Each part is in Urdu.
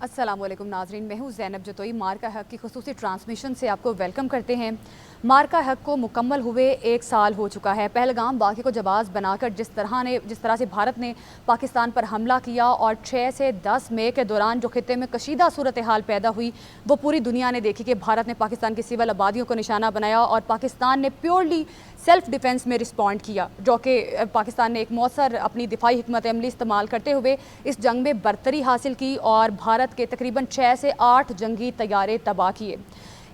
السلام علیکم ناظرین، میں ہوں زینب جتوئی۔ مارکا حق کی خصوصی ٹرانسمیشن سے آپ کو ویلکم کرتے ہیں۔ مارکا حق کو مکمل ہوئے 1 سال ہو چکا ہے۔ پہلگام واقعے کو جواز بنا کر جس طرح سے بھارت نے پاکستان پر حملہ کیا اور 6 سے 10 مئی کے دوران جو خطے میں کشیدہ صورتحال پیدا ہوئی وہ پوری دنیا نے دیکھی کہ بھارت نے پاکستان کی سول آبادیوں کو نشانہ بنایا اور پاکستان نے پیورلی سیلف ڈیفنس میں رسپونڈ کیا، جو کہ پاکستان نے ایک مؤثر اپنی دفاعی حکمت عملی استعمال کرتے ہوئے اس جنگ میں برتری حاصل کی اور بھارت کے تقریباً 6 سے 8 جنگی طیارے تباہ کیے۔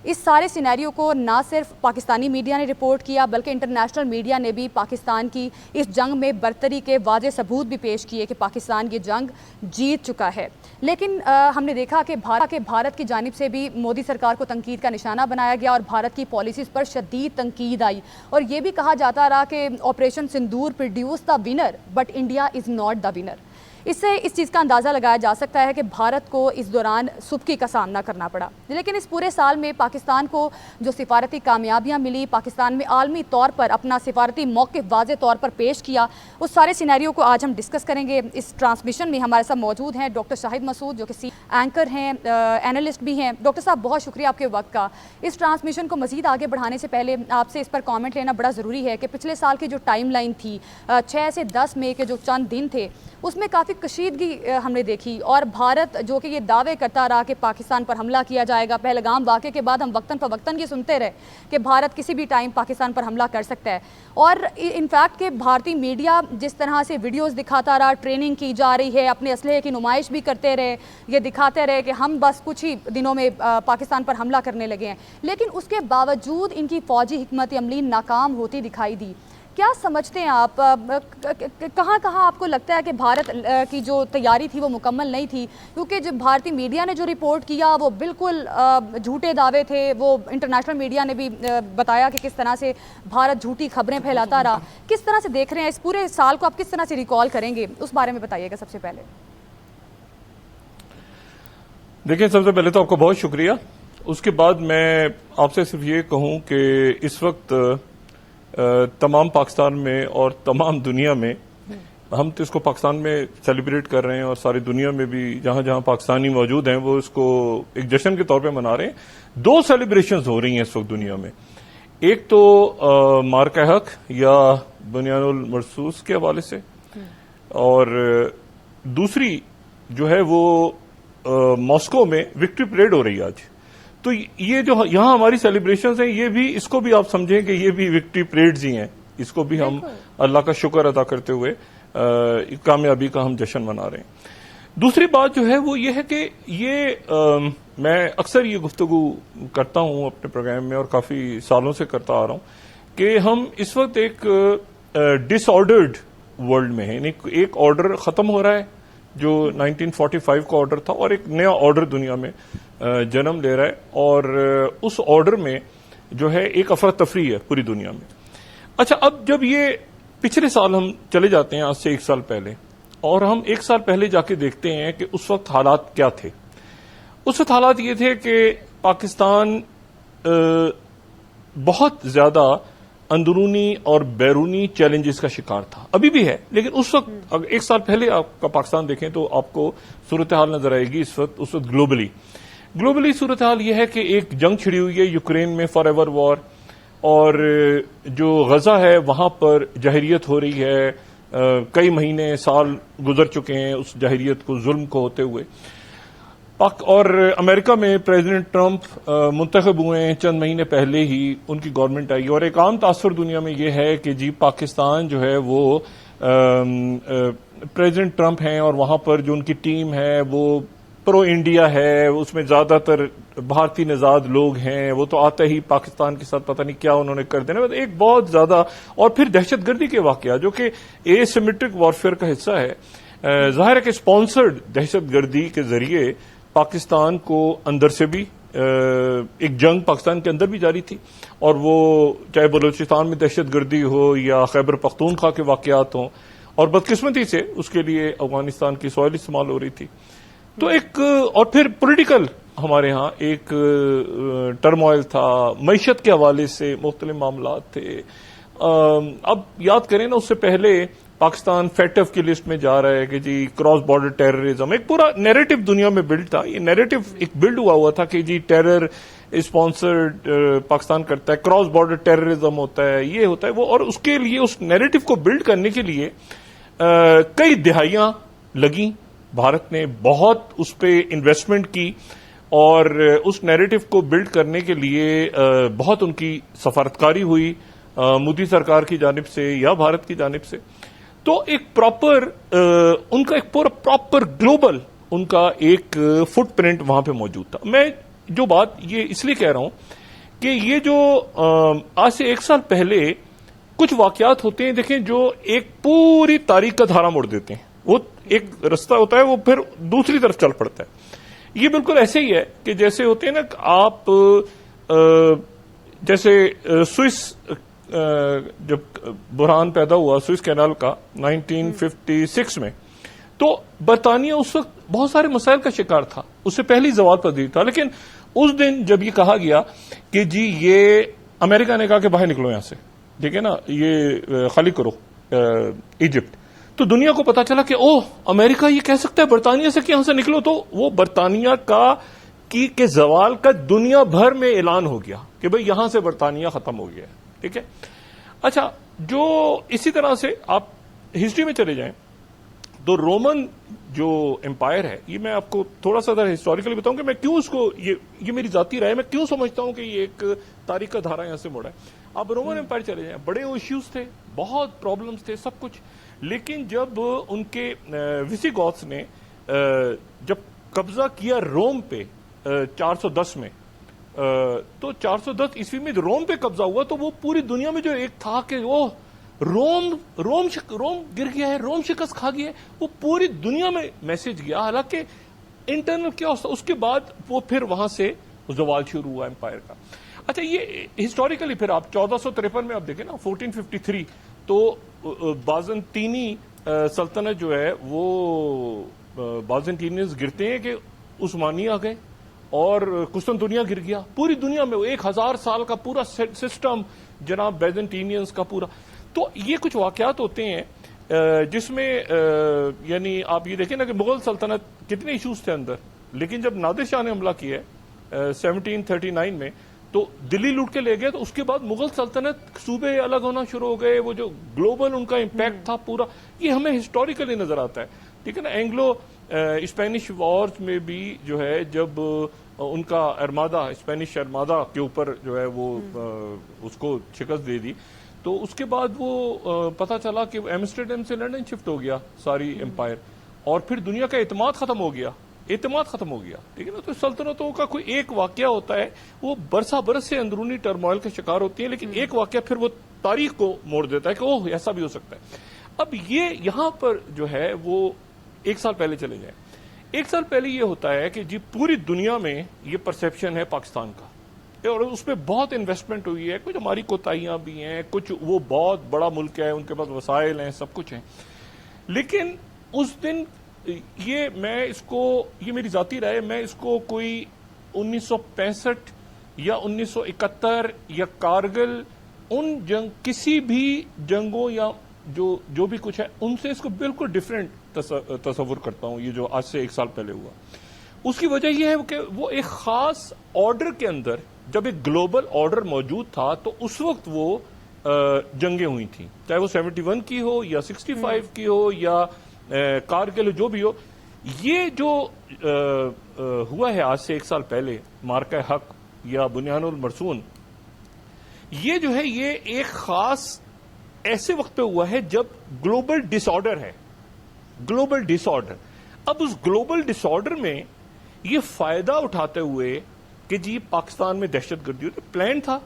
اس سارے سینیریو کو نہ صرف پاکستانی میڈیا نے رپورٹ کیا بلکہ انٹرنیشنل میڈیا نے بھی پاکستان کی اس جنگ میں برتری کے واضح ثبوت بھی پیش کیے کہ پاکستان یہ جنگ جیت چکا ہے۔ لیکن ہم نے دیکھا کہ بھارت کی جانب سے بھی مودی سرکار کو تنقید کا نشانہ بنایا گیا اور بھارت کی پالیسیز پر شدید تنقید آئی اور یہ بھی کہا جاتا رہا کہ operation Sindoor produce the winner but India is not the winner. اس سے اس چیز کا اندازہ لگایا جا سکتا ہے کہ بھارت کو اس دوران سبکی کا سامنا کرنا پڑا۔ لیکن اس پورے سال میں پاکستان کو جو سفارتی کامیابیاں ملی، پاکستان میں عالمی طور پر اپنا سفارتی موقف واضح طور پر پیش کیا، اس سارے سینیریو کو آج ہم ڈسکس کریں گے۔ اس ٹرانسمیشن میں ہمارے ساتھ موجود ہیں ڈاکٹر شاہد مسعود جو کہ اینکر ہیں، اینالسٹ بھی ہیں۔ ڈاکٹر صاحب بہت شکریہ آپ کے وقت کا۔ اس ٹرانسمیشن کو مزید آگے بڑھانے سے پہلے آپ سے اس پر کامنٹ لینا بڑا ضروری ہے کہ پچھلے سال کی جو ٹائم لائن تھی 6 سے 10 مئی کے جو چند دن تھے اس میں کافی کشیدگی ہم نے دیکھی اور بھارت جو کہ یہ دعوے کرتا رہا کہ پاکستان پر حملہ کیا جائے گا۔ پہلگام واقعے کے بعد ہم وقتاً فوقتاً یہ سنتے رہے کہ بھارت کسی بھی ٹائم پاکستان پر حملہ کر سکتا ہے اور انفیکٹ کہ بھارتی میڈیا جس طرح سے ویڈیوز دکھاتا رہا، ٹریننگ کی جا رہی ہے، اپنے اسلحے کی نمائش بھی کرتے رہے، یہ دکھاتے رہے کہ ہم بس کچھ ہی دنوں میں پاکستان پر حملہ کرنے لگے ہیں، لیکن اس کے باوجود ان کی فوجی حکمت عملی ناکام ہوتی دکھائی دی۔ کیا سمجھتے ہیں آپ، کہاں آپ کو لگتا ہے کہ بھارت کی جو تیاری تھی وہ مکمل نہیں تھی؟ کیونکہ جب بھارتی میڈیا نے جو رپورٹ کیا وہ بالکل جھوٹے دعوے تھے، وہ انٹرنیشنل میڈیا نے بھی بتایا کہ کس طرح سے بھارت جھوٹی خبریں پھیلاتا رہا۔ کس طرح سے دیکھ رہے ہیں اس پورے سال کو، آپ کس طرح سے ریکال کریں گے اس بارے میں بتائیے گا سب سے پہلے۔ دیکھیں، سب سے پہلے تو آپ کا بہت شکریہ۔ اس کے بعد میں آپ سے صرف یہ کہوں کہ اس وقت تمام پاکستان میں اور تمام دنیا میں، ہم تو اس کو پاکستان میں سیلیبریٹ کر رہے ہیں اور ساری دنیا میں بھی جہاں جہاں پاکستانی موجود ہیں وہ اس کو ایک جشن کے طور پہ منا رہے ہیں۔ 2 سیلیبریشنز ہو رہی ہیں اس وقت دنیا میں۔ ایک تو مارکا حق یا بنیان المرصوص کے حوالے سے، اور دوسری جو ہے وہ ماسکو میں وکٹری پریڈ ہو رہی ہے آج۔ تو یہ جو یہاں ہماری سیلیبریشنز ہیں، یہ بھی اس کو بھی آپ سمجھیں کہ یہ بھی وکٹری پریڈز ہی ہیں، اس کو بھی ہم اللہ کا شکر ادا کرتے ہوئے کامیابی کا ہم جشن منا رہے ہیں۔ دوسری بات جو ہے وہ یہ ہے کہ یہ میں اکثر یہ گفتگو کرتا ہوں اپنے پروگرام میں اور کافی سالوں سے کرتا آ رہا ہوں کہ ہم اس وقت ایک ڈس آرڈرڈ ورلڈ میں ہیں، یعنی ایک آرڈر ختم ہو رہا ہے جو 1945 کا آرڈر تھا اور ایک نیا آرڈر دنیا میں جنم لے رہا ہے، اور اس آرڈر میں جو ہے ایک افراتفری ہے پوری دنیا میں۔ اچھا، اب جب یہ پچھلے سال ہم چلے جاتے ہیں آج سے 1 سال پہلے اور ہم 1 سال پہلے جا کے دیکھتے ہیں کہ اس وقت حالات کیا تھے۔ اس وقت حالات یہ تھے کہ پاکستان بہت زیادہ اندرونی اور بیرونی چیلنجز کا شکار تھا، ابھی بھی ہے، لیکن اس وقت اگر 1 سال پہلے آپ کا پاکستان دیکھیں تو آپ کو صورتحال نظر آئے گی۔ اس وقت گلوبلی صورتحال یہ ہے کہ ایک جنگ چھڑی ہوئی ہے یوکرین میں، فار ایور وار، اور جو غزہ ہے وہاں پر جہریت ہو رہی ہے، کئی مہینے سال گزر چکے ہیں اس جہریت کو، ظلم کو ہوتے ہوئے۔ اور امریکہ میں پریزیڈنٹ ٹرمپ منتخب ہوئے ہیں، چند مہینے پہلے ہی ان کی گورنمنٹ آئی، اور ایک عام تاثر دنیا میں یہ ہے کہ جی پاکستان جو ہے وہ پریزیڈنٹ ٹرمپ ہیں اور وہاں پر جو ان کی ٹیم ہے وہ پرو انڈیا ہے، اس میں زیادہ تر بھارتی نژاد لوگ ہیں، وہ تو آتے ہی پاکستان کے ساتھ پتہ نہیں کیا انہوں نے کر دینا، ایک بہت زیادہ، اور پھر دہشت گردی کے واقعہ جو کہ اے سیمیٹرک وارفیئر کا حصہ ہے۔ ظاہر ہے کہ اسپانسرڈ دہشت گردی کے ذریعے پاکستان کو اندر سے بھی ایک جنگ پاکستان کے اندر بھی جاری تھی، اور وہ چاہے بلوچستان میں دہشت گردی ہو یا خیبر پختونخوا کے واقعات ہوں، اور بدقسمتی سے اس کے لیے افغانستان کی سوائل استعمال ہو رہی تھی۔ تو ایک اور پھر پولیٹیکل ہمارے ہاں ایک ٹرموائل تھا، معیشت کے حوالے سے مختلف معاملات تھے۔ اب یاد کریں نا، اس سے پہلے پاکستان فیٹف کی لسٹ میں جا رہا ہے کہ جی کراس بارڈر ٹیررزم، ایک پورا نیریٹو دنیا میں بلڈ تھا. یہ نیریٹو ایک بلڈ ہوا تھا کہ جی ٹیرر اسپانسرڈ پاکستان کرتا ہے، کراس بارڈر ٹیررزم ہوتا ہے، یہ ہوتا ہے وہ. اور اس کے لیے اس نیریٹو کو بلڈ کرنے کے لیے کئی دہائیاں لگیں. بھارت نے بہت اس پہ انویسٹمنٹ کی اور اس نیریٹو کو بلڈ کرنے کے لیے بہت ان کی سفارتکاری ہوئی مودی سرکار کی جانب سے یا بھارت کی جانب سے. تو ایک پراپر ان کا ایک پورا پراپر گلوبل ان کا ایک فٹ پرنٹ وہاں پہ موجود تھا. میں جو بات یہ اس لیے کہہ رہا ہوں کہ یہ جو آج سے 1 سال پہلے کچھ واقعات ہوتے ہیں دیکھیں جو ایک پوری تاریخ کا دھارا موڑ دیتے ہیں. وہ ایک رستہ ہوتا ہے وہ پھر دوسری طرف چل پڑتا ہے. یہ بالکل ایسے ہی ہے کہ جیسے ہوتے ہیں نا کہ آپ جیسے سوئس جب بحران پیدا ہوا سوئس کینال کا 1956 میں، تو برطانیہ اس وقت بہت سارے مسائل کا شکار تھا، اس سے پہلی زوال پذیر تھا. لیکن اس دن جب یہ کہا گیا کہ جی یہ امریکہ نے کہا کہ باہر نکلو یہاں سے، ٹھیک ہے نا، یہ خالی کرو ایجپٹ، تو دنیا کو پتا چلا کہ اوہ امریکہ یہ کہہ سکتا ہے برطانیہ سے کہ یہاں سے نکلو. تو وہ برطانیہ کا کے زوال کا دنیا بھر میں اعلان ہو گیا کہ بھئی یہاں سے برطانیہ ختم ہو گیا ہے. ٹھیک ہے. اچھا، جو اسی طرح سے آپ ہسٹری میں چلے جائیں تو رومن جو امپائر ہے، یہ میں آپ کو تھوڑا سا ہسٹوریکلی بتاؤں کہ میں کیوں اس کو یہ میری ذاتی رائے، میں کیوں سمجھتا ہوں کہ یہ ایک تاریخ کا دھارا یہاں سے موڑا ہے. آپ رومن امپائر چلے جائیں، بڑے ایشوز تھے، بہت پرابلمز تھے، سب کچھ. لیکن جب ان کے ویسیگوتھس نے جب قبضہ کیا روم پہ 410 میں، تو 410 عیسوی میں روم پہ قبضہ ہوا تو وہ پوری دنیا میں جو ایک تھا کہ وہ روم گر گیا ہے، روم شکست کھا گیا ہے، وہ پوری دنیا میں میسج گیا. حالانکہ انٹرنل کیا ہوتا، اس کے بعد وہ پھر وہاں سے زوال شروع ہوا امپائر کا. اچھا، یہ ہسٹوریکلی پھر آپ 1453 میں آپ دیکھیں نا 1453 تو بازنطینی سلطنت جو ہے وہ بازنطینیز گرتے ہیں کہ عثمانی آ گئے اور قسطنطنیہ گر گیا. پوری دنیا میں 1000 سال کا پورا سسٹم جناب بیزنٹینینز کا پورا. تو یہ کچھ واقعات ہوتے ہیں جس میں یعنی آپ یہ دیکھیں نا کہ مغل سلطنت کتنے ایشوز تھے اندر، لیکن جب نادر شاہ نے حملہ کیا 1739 میں تو دلی لوٹ کے لے گئے، تو اس کے بعد مغل سلطنت صوبے الگ ہونا شروع ہو گئے. وہ جو گلوبل ان کا امپیکٹ تھا پورا، یہ ہمیں ہسٹوریکلی نظر آتا ہے. ٹھیک ہے نا. اینگلو اسپینش وارز میں بھی جو ہے جب ان کا ارمادہ، اسپینش ارمادہ کے اوپر جو ہے وہ اس کو شکست دے دی، تو اس کے بعد وہ پتہ چلا کہ ایمسٹرڈیم سے لنڈن شفٹ ہو گیا ساری امپائر، اور پھر دنیا کا اعتماد ختم ہو گیا. ٹھیک ہے نا. تو سلطنتوں کا کوئی ایک واقعہ ہوتا ہے، وہ برسہ برس سے اندرونی ٹرموائل کا شکار ہوتی ہیں، لیکن ایک واقعہ پھر وہ تاریخ کو موڑ دیتا ہے کہ اوہ ایسا بھی ہو سکتا ہے. اب یہ یہاں پر جو ہے وہ 1 سال پہلے چلے جائیں. 1 سال پہلے یہ ہوتا ہے کہ جی پوری دنیا میں یہ پرسیپشن ہے پاکستان کا، اور اس پہ بہت انویسٹمنٹ ہوئی ہے. کچھ ہماری کوتاہیاں بھی ہیں، کچھ وہ بہت بڑا ملک ہے، ان کے پاس وسائل ہیں، سب کچھ ہیں. لیکن اس دن یہ میری ذاتی رائے، میں اس کو کوئی 1965 یا 1971 یا کارگل ان کسی بھی جنگوں یا جو بھی کچھ ہے ان سے اس کو بالکل ڈیفرنٹ تصور کرتا ہوں. یہ جو آج سے 1 سال پہلے ہوا، اس کی وجہ یہ ہے کہ وہ ایک خاص آرڈر کے اندر، جب ایک گلوبل آرڈر موجود تھا تو اس وقت وہ جنگیں ہوئی تھیں، چاہے وہ 71 کی ہو یا 65 کی ہو یا کارگل جو بھی ہو. یہ جو ہوا ہے آج سے 1 سال پہلے مارکہ حق یا بنیان المرسون، یہ جو ہے یہ ایک خاص ایسے وقت پہ ہوا ہے جب گلوبل ڈس آرڈر ہے. گلوبل ڈس آرڈر. اب اس گلوبل ڈس آرڈر میں یہ فائدہ اٹھاتے ہوئے کہ جی پاکستان میں دہشت گردی ہوتی، پلان تھا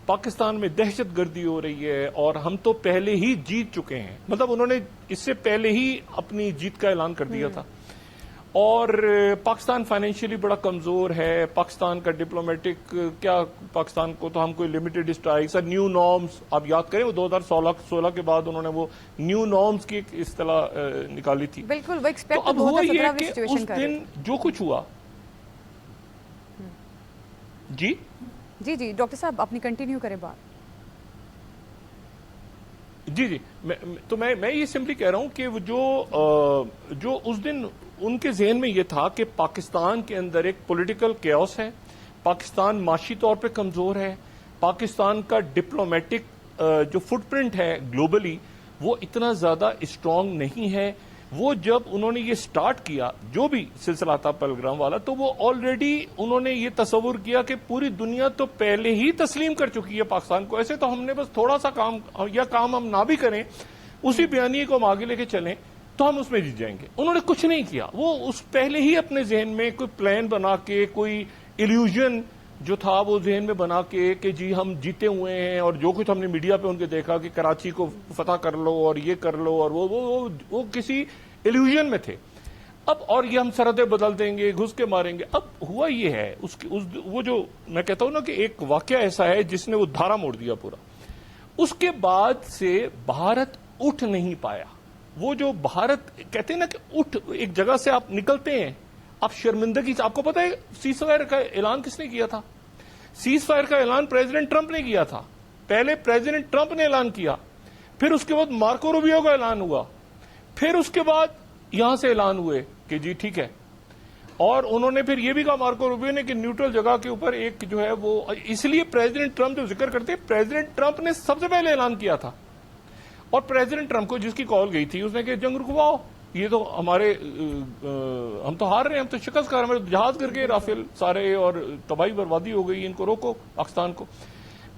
پاکستان میں دہشت گردی ہو رہی ہے اور ہم تو پہلے ہی جیت چکے ہیں، مطلب انہوں نے اس سے پہلے ہی اپنی جیت کا اعلان کر دیا تھا. اور پاکستان فائنینشلی بڑا کمزور ہے، پاکستان کا ڈپلومیٹک کیا، پاکستان کو تو ہم کوئی لمیٹڈ اسٹرائکس، نیو نارمز، آپ یاد کریں وہ 2016 کے بعد انہوں نے وہ نیو نارمز کی ایک اصطلاح نکالی تھی. بالکل وہ تو اب ہوا یہ کہ اس دن جو کچھ ہوا. جی ڈاکٹر صاحب اپنی کنٹینیو کریں بات. جی جی تو میں یہ سمپلی کہہ رہا ہوں کہ وہ جو اس دن ان کے ذہن میں یہ تھا کہ پاکستان کے اندر ایک پولیٹیکل کیوس ہے، پاکستان معاشی طور پہ کمزور ہے، پاکستان کا ڈپلومیٹک جو فٹ پرنٹ ہے گلوبلی وہ اتنا زیادہ اسٹرانگ نہیں ہے. وہ جب انہوں نے یہ سٹارٹ کیا جو بھی سلسلہ تھا پہلگام والا، تو وہ آلریڈی انہوں نے یہ تصور کیا کہ پوری دنیا تو پہلے ہی تسلیم کر چکی ہے پاکستان کو، ایسے تو ہم نے بس تھوڑا سا کام ہم نہ بھی کریں، اسی بیانیے کو ہم آگے لے کے چلیں تو ہم اس میں جیت جائیں گے. انہوں نے کچھ نہیں کیا، وہ اس پہلے ہی اپنے ذہن میں کوئی پلان بنا کے، کوئی ایلیوژن جو تھا وہ ذہن میں بنا کے کہ جی ہم جیتے ہوئے ہیں، اور جو کچھ ہم نے میڈیا پہ ان کے دیکھا کہ کراچی کو فتح کر لو اور یہ کر لو، اور وہ کسی ایلیوژن میں تھے. اب اور یہ ہم سرحدیں بدل دیں گے، گھس کے ماریں گے. اب ہوا یہ ہے وہ جو میں کہتا ہوں نا کہ ایک واقعہ ایسا ہے جس نے وہ دھارا موڑ دیا پورا. اس کے بعد سے بھارت اٹھ نہیں پایا. وہ جو بھارت کہتے ہیں نا کہ اٹھ، ایک جگہ سے آپ نکلتے ہیں آپ شرمندگی سے. آپ کو پتا ہے سیز فائر کا اعلان کس نے کیا تھا؟ سیز فائر کا اعلان پریزیڈنٹ ٹرمپ نے کیا تھا. پہلے پریزیڈنٹ ٹرمپ نے اعلان کیا، پھر اس کے بعد مارکو روبیو کا اعلان ہوا، پھر اس کے بعد یہاں سے اعلان ہوئے کہ جی ٹھیک ہے. اور انہوں نے پھر یہ بھی کہا مارکو روبیو نے کہ نیوٹرل جگہ کے اوپر ایک جو ہے وہ، اس لیے پریزیڈنٹ ٹرمپ جو ذکر کرتے ہیں، پریزیڈنٹ ٹرمپ نے سب سے پہلے اعلان کیا تھا. اور پریزیڈنٹ ٹرمپ کو جس کی کال گئی تھی اس نے کہ جنگ رکواؤ، یہ تو ہمارے ہم تو ہار رہے ہیں، ہم تو شکست کر رہے ہیں، جہاز کر کے رافیل سارے، اور تباہی بربادی ہو گئی، ان کو روکو پاکستان کو.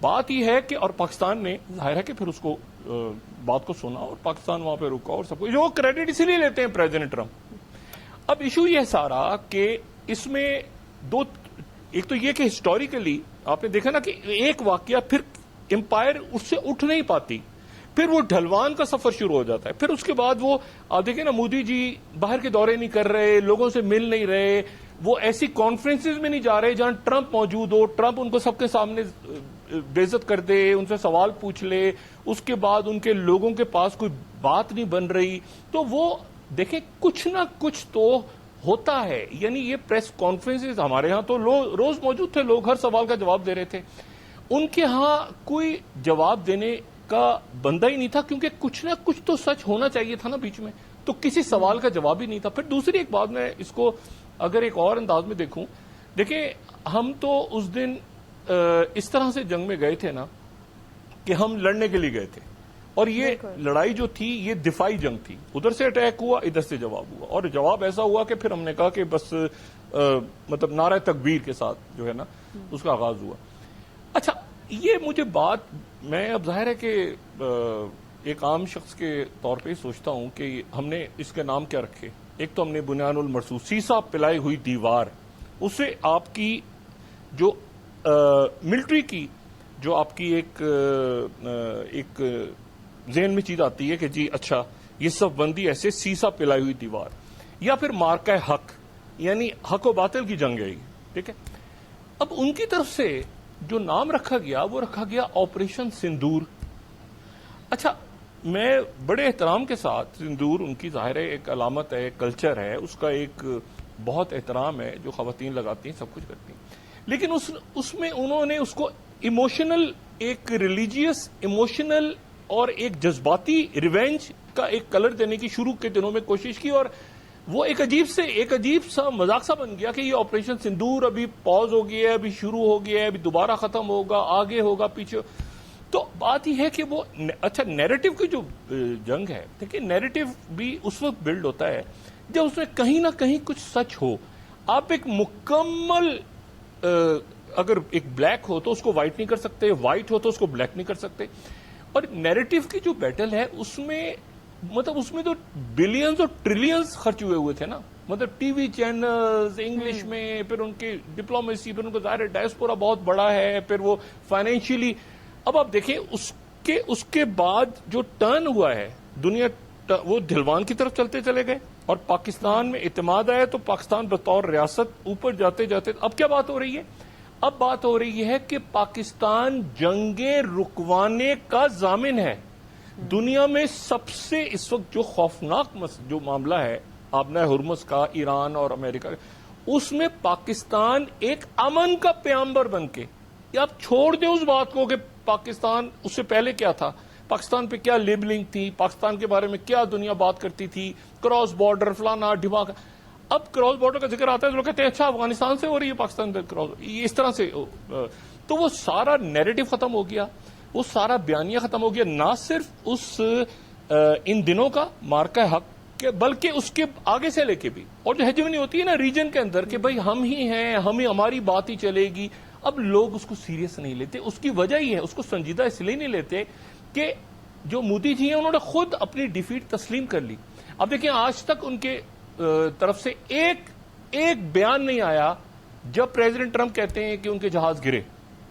بات یہ ہے کہ اور پاکستان نے ظاہر ہے کہ پھر اس کو بات کو سنا اور پاکستان وہاں پہ رکا اور سب کو، جو کریڈٹ اسی لیے لیتے ہیں پریزیڈنٹ ٹرمپ. اب ایشو یہ سارا کہ اس میں ایک تو یہ کہ ہسٹوریکلی آپ نے دیکھا نا کہ ایک واقعہ پھر امپائر اس سے اٹھ نہیں پاتی، پھر وہ ڈھلوان کا سفر شروع ہو جاتا ہے. پھر اس کے بعد وہ آپ دیکھیں نا مودی جی باہر کے دورے نہیں کر رہے، لوگوں سے مل نہیں رہے، وہ ایسی کانفرنسز میں نہیں جا رہے جہاں ٹرمپ موجود ہو، ٹرمپ ان کو سب کے سامنے بے عزت کر دے، ان سے سوال پوچھ لے، اس کے بعد ان کے لوگوں کے پاس کوئی بات نہیں بن رہی. تو وہ دیکھیں کچھ نہ کچھ تو ہوتا ہے. یعنی یہ پریس کانفرنسز ہمارے ہاں تو روز موجود تھے، لوگ ہر سوال کا جواب دے رہے تھے. ان کے ہاں کوئی جواب دینے کا بندہ ہی نہیں تھا، کیونکہ کچھ نہ کچھ تو سچ ہونا چاہیے تھا نا بیچ میں. تو کسی سوال کا جواب ہی نہیں تھا. پھر دوسری ایک بات میں اس کو اگر ایک اور انداز میں دیکھوں، دیکھیں ہم تو اس دن اس طرح سے جنگ میں گئے تھے نا کہ ہم لڑنے کے لیے گئے تھے، اور یہ لڑائی جو تھی یہ دفاعی جنگ تھی. ادھر سے اٹیک ہوا، ادھر سے جواب ہوا، اور جواب ایسا ہوا کہ پھر ہم نے کہا کہ بس مطلب نعرہ تکبیر کے ساتھ جو ہے نا اس کا آغاز ہوا. اچھا یہ مجھے بات، میں اب ظاہر ہے کہ ایک عام شخص کے طور پہ سوچتا ہوں کہ ہم نے اس کے نام کیا رکھے. ایک تو ہم نے بنیان المرصوص، سیسا پلائی ہوئی دیوار، اس سے آپ کی جو ملٹری کی جو آپ کی ایک ذہن میں چیز آتی ہے کہ جی اچھا یہ سب بندی ایسے سیسا پلائی ہوئی دیوار، یا پھر مارکہ حق، یعنی حق و باطل کی جنگ ہے. ٹھیک ہے. اب ان کی طرف سے جو نام رکھا گیا وہ رکھا گیا آپریشن سندور. اچھا میں بڑے احترام کے ساتھ، سندور ان کی ظاہر ایک علامت ہے، کلچر ہے، اس کا ایک بہت احترام ہے جو خواتین لگاتی ہیں، سب کچھ کرتی ہیں، لیکن اس میں انہوں نے اس کو ایموشنل، ایک ریلیجیس ایموشنل اور ایک جذباتی ریونج کا ایک کلر دینے کی شروع کے دنوں میں کوشش کی، اور وہ ایک عجیب سا مذاق سا بن گیا کہ یہ آپریشن سندور ابھی پاز ہو گیا ہے، ابھی شروع ہو گیا ہے، ابھی دوبارہ ختم ہوگا، آگے ہوگا، پیچھے. تو بات یہ ہے کہ وہ اچھا نیریٹو کی جو جنگ ہے، دیکھیں نیریٹو بھی اس وقت بلڈ ہوتا ہے جب اس میں کہیں نہ کہیں کچھ سچ ہو. آپ ایک مکمل اگر ایک بلیک ہو تو اس کو وائٹ نہیں کر سکتے، وائٹ ہو تو اس کو بلیک نہیں کر سکتے. اور نیریٹو کی جو بیٹل ہے اس میں تو بلینز اور ٹریلینز خرچ ہوئے تھے نا. مطلب ٹی وی چینلز انگلش میں، پھر ان کی ڈپلومیسی، پھر ان کا ظاہر ڈائسپورا بہت بڑا ہے، پھر وہ فائنینشیلی. اب آپ دیکھیں اس کے بعد جو ٹرن ہوا ہے دنیا، وہ ڈھلوان کی طرف چلتے چلے گئے اور پاکستان میں اعتماد آیا، تو پاکستان بطور ریاست اوپر جاتے جاتے اب کیا بات ہو رہی ہے؟ اب بات ہو رہی ہے کہ پاکستان جنگیں رکوانے کا ضامن ہے. دنیا میں سب سے اس وقت جو خوفناک جو معاملہ ہے آبنہ ہرمز کا، ایران اور امریکہ کا، اس میں پاکستان ایک امن کا پیامبر بن کے، یا آپ چھوڑ دیں اس بات کو کہ پاکستان اس سے پہلے کیا تھا، پاکستان پہ کیا لیبلنگ تھی, پاکستان کے بارے میں کیا دنیا بات کرتی تھی, کراس بارڈر فلانا ڈھماکا. اب کراس بارڈر کا ذکر آتا ہے تو لوگ کہتے ہیں اچھا افغانستان سے ہو رہی ہے پاکستان کراس, اس طرح سے. تو وہ سارا نیریٹو ختم ہو گیا, وہ سارا بیانیہ ختم ہو گیا, نہ صرف اس ان دنوں کا مارکہ حق کہ بلکہ اس کے آگے سے لے کے بھی. اور جو ہیجمنی ہوتی ہے نا ریجن کے اندر کہ بھئی ہم ہی ہیں, ہماری بات ہی چلے گی, اب لوگ اس کو سیریس نہیں لیتے. اس کی وجہ یہ ہے, اس کو سنجیدہ اس لیے نہیں لیتے کہ جو مودی جی ہیں انہوں نے خود اپنی ڈیفیٹ تسلیم کر لی. اب دیکھیں آج تک ان کے طرف سے ایک بیان نہیں آیا جب پریزیڈنٹ ٹرمپ کہتے ہیں کہ ان کے جہاز گرے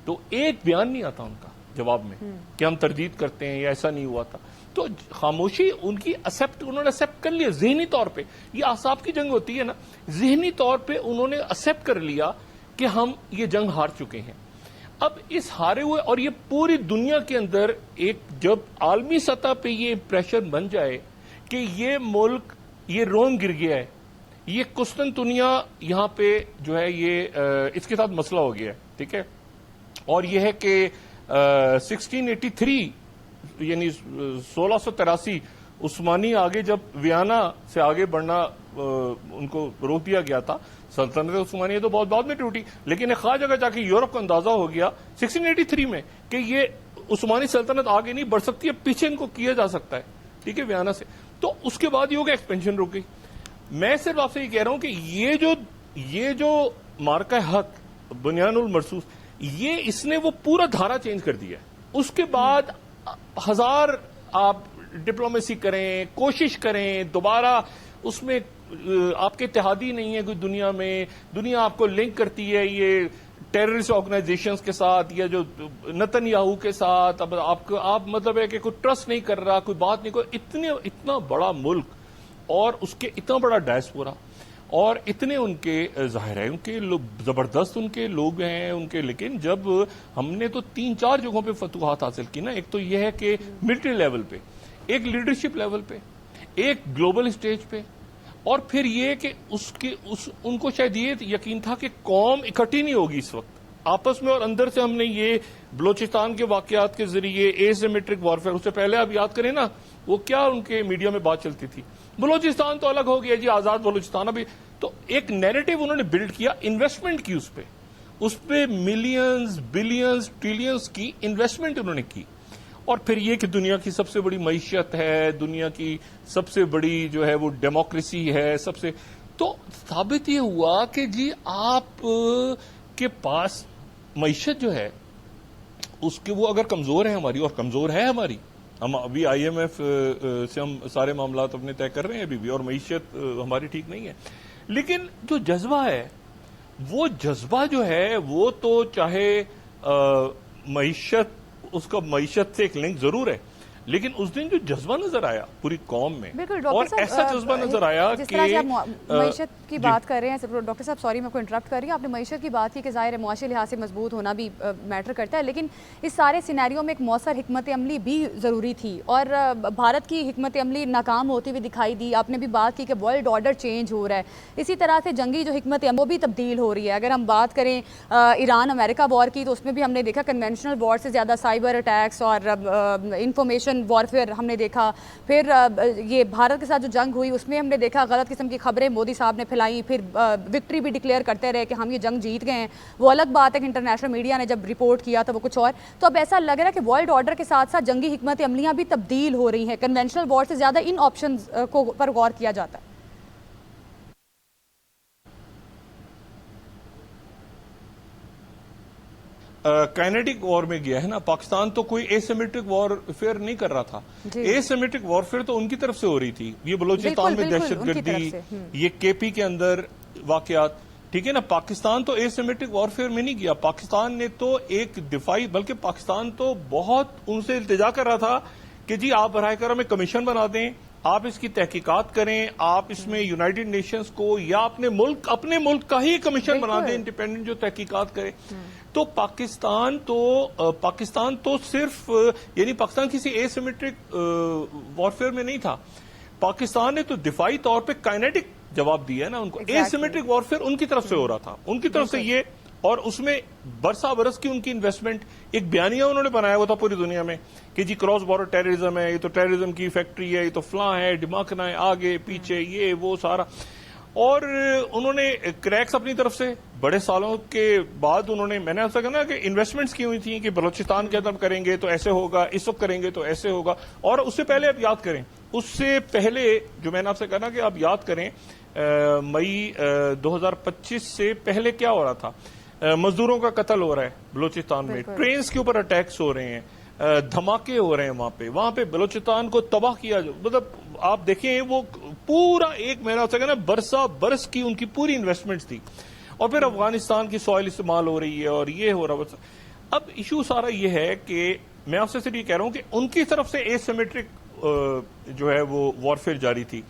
تو ایک بیان نہیں آتا ان کا جواب میں کہ ہم تردید کرتے ہیں یا ایسا نہیں ہوا تھا. تو خاموشی ان کی انہوں نے ایکسپٹ کر لیا ذہنی طور پہ. یہ اعصاب کی جنگ ہوتی ہے نا, ذہنی طور پہ انہوں نے ایکسپٹ کر لیا کہ ہم یہ جنگ ہار چکے ہیں. اب اس ہارے ہوئے, اور یہ پوری دنیا کے اندر ایک جب عالمی سطح پہ یہ امپریشن بن جائے کہ یہ ملک, یہ روم گر گیا ہے, یہ قسطنطنیہ یہاں پہ جو ہے یہ اس کے ساتھ مسئلہ ہو گیا ہے, ٹھیک ہے, اور یہ ہے کہ 1683 یعنی 1683 عثمانی آگے جب ویانا سے آگے بڑھنا ان کو روک دیا گیا تھا. سلطنت عثمانیہ تو بہت بعد میں ٹوٹی, لیکن ایک خاص جگہ جا کے یورپ کو اندازہ ہو گیا 1683 میں کہ یہ عثمانی سلطنت آگے نہیں بڑھ سکتی ہے, پیچھے ان کو کیا جا سکتا ہے, ٹھیک ہے, ویانا سے. تو اس کے بعد یہ ہوگا ایکسپینشن رک گئی. میں صرف آپ سے یہ کہہ رہا ہوں کہ یہ جو مارکہ حق بنیان المرصوص, یہ اس نے وہ پورا دھارا چینج کر دیا ہے. اس کے بعد ہزار آپ ڈپلومیسی کریں, کوشش کریں, دوبارہ اس میں آپ کے اتحادی نہیں ہے کوئی دنیا میں, دنیا آپ کو لنک کرتی ہے یہ ٹیررسٹ آرگنائزیشنز کے ساتھ یا جو نتن یاہو کے ساتھ. اب آپ مطلب ہے کہ کوئی ٹرسٹ نہیں کر رہا, کوئی بات نہیں, کوئی اتنا بڑا ملک اور اس کے اتنا بڑا ڈائسپورا اور اتنے ان کے ظاہر ہے ان کے زبردست ان کے لوگ ہیں ان کے. لیکن جب ہم نے تو 3-4 جگہوں پہ فتوحات حاصل کی نا, ایک تو یہ ہے کہ ملٹری لیول پہ, ایک لیڈرشپ لیول پہ, ایک گلوبل اسٹیج پہ, اور پھر یہ کہ ان کو شاید یہ یقین تھا کہ قوم اکٹھی نہیں ہوگی اس وقت آپس میں, اور اندر سے ہم نے یہ بلوچستان کے واقعات کے ذریعے ایسیمیٹرک وارفیئر, اس سے پہلے آپ یاد کریں نا وہ کیا ان کے میڈیا میں بات چلتی تھی, بلوچستان تو الگ ہو گیا جی, آزاد بلوچستان. ابھی تو ایک نیریٹو انہوں نے بلڈ کیا, انویسٹمنٹ کی اس پہ ملینز بلینز ٹریلینز کی انویسٹمنٹ انہوں نے کی. اور پھر یہ کہ دنیا کی سب سے بڑی معیشت ہے, دنیا کی سب سے بڑی جو ہے وہ ڈیموکریسی ہے سب سے. تو ثابت یہ ہوا کہ جی آپ کے پاس معیشت جو ہے اس کے وہ اگر کمزور ہے ہماری, اور کمزور ہے ہماری, ہم ابھی IMF سے ہم سارے معاملات اپنے طے کر رہے ہیں ابھی بھی, اور معیشت ہماری ٹھیک نہیں ہے. لیکن جو جذبہ ہے وہ جذبہ جو ہے وہ تو چاہے معیشت, اس کا معیشت سے ایک لنک ضرور ہے, لیکن اس دن جو جذبہ نظر آیا پوری قوم میں, اور ایسا جذبہ نظر آیا جس کہ طرح سے آپ معیشت کی بات کر رہے ہیں. ڈاکٹر صاحب سوری میں آپ کو انٹرپٹ کر رہی ہوں, آپ نے معیشت کی بات کی کہ ظاہر ہے معاشی لحاظ سے مضبوط ہونا بھی میٹر کرتا ہے, لیکن اس سارے سینیریو میں ایک مؤثر حکمت عملی بھی ضروری تھی, اور بھارت کی حکمت عملی ناکام ہوتی ہوئی دکھائی دی. آپ نے بھی بات کی کہ ورلڈ آرڈر چینج ہو رہا ہے, اسی طرح سے جنگی جو حکمت عملی وہ بھی تبدیل ہو رہی ہے. اگر ہم بات کریں ایران امریکہ وار کی, تو اس میں بھی ہم نے دیکھا کنونشنل وار سے زیادہ سائبر اٹیکس اور انفارمیشن وارفیئر ہم نے دیکھا. پھر یہ بھارت کے ساتھ جو جنگ ہوئی اس میں ہم نے دیکھا غلط قسم کی خبریں مودی صاحب نے پھیلائیں, پھر وکٹری بھی ڈکلیئر کرتے رہے کہ ہم یہ جنگ جیت گئے ہیں. وہ الگ بات ہے کہ انٹرنیشنل میڈیا نے جب رپورٹ کیا تھا وہ کچھ اور. تو اب ایسا لگ رہا ہے کہ ورلڈ آرڈر کے ساتھ ساتھ جنگی حکمت عملیاں بھی تبدیل ہو رہی ہیں, کنونشنل وار سے زیادہ ان آپشنز پر غور کیا جاتا ہے. کائنیٹک وار میں گیا ہے نا پاکستان, تو کوئی ایسیمیٹرک وارفیئر نہیں کر رہا تھا. ایسیمیٹرک وارفیئر تو ان کی طرف سے ہو رہی تھی, یہ بلوچستان میں دہشت گردی, یہ KP کے اندر واقعات, ٹھیک ہے نا. پاکستان تو ایسیمیٹرک وارفیئر میں نہیں گیا, پاکستان نے تو ایک دفاعی, بلکہ پاکستان تو بہت ان سے التجا کر رہا تھا کہ جی آپ براہ کرم ایک کمیشن بنا دیں, آپ اس کی تحقیقات کریں, آپ اس میں یونائٹڈ نیشنز کو یا اپنے ملک کا ہی کمیشن بنا دیں انڈیپینڈنٹ جو تحقیقات کرے. تو پاکستان تو صرف یعنی پاکستان کسی ایسیمیٹرک وارفیئر میں نہیں تھا, پاکستان نے تو دفاعی طور پہ کائنیٹک جواب دیا ہے نا ان کو. ایسیمیٹرک وارفیئر ان کی طرف سے ہو رہا تھا, ان کی طرف سے یہ اور اس میں برسا برس کی ان کی انویسٹمنٹ، ایک بیانیہ انہوں نے بنایا ہوا تھا پوری دنیا میں کہ جی کراس بارڈر ٹیررزم ہے، یہ تو ٹیررزم کی فیکٹری ہے، یہ تو فلاں ہے، ڈماکنا ہے، آگے پیچھے یہ وہ سارا. اور انہوں نے کریکس اپنی طرف سے بڑے سالوں کے بعد انہوں نے، میں نے آپ سے کہا نا کہ انویسٹمنٹس کی ہوئی تھیں کہ بلوچستان کے اندر کریں گے تو ایسے ہوگا، اس وقت کریں گے تو ایسے ہوگا. اور اس سے پہلے آپ یاد کریں، اس سے پہلے جو میں نے آپ سے کہا نا کہ آپ یاد کریں مئی 2025 سے پہلے کیا ہو رہا تھا. مزدوروں کا قتل ہو رہا ہے بلوچستان میں، ٹرینز کے اوپر اٹیکس ہو رہے ہیں، دھماکے ہو رہے ہیں وہاں پہ بلوچستان کو تباہ کیا. مطلب آپ دیکھیں وہ پورا ایک مہینہ ہو سکے نا، برسا برس کی ان کی پوری انویسٹمنٹس تھی. اور پھر افغانستان کی سوائل استعمال ہو رہی ہے اور یہ ہو رہا ہے. اب ایشو سارا یہ ہے کہ میں آپ سے صرف یہ کہہ رہا ہوں کہ ان کی طرف سے ایسیمیٹرک جو ہے وہ وارفیئر جاری تھی.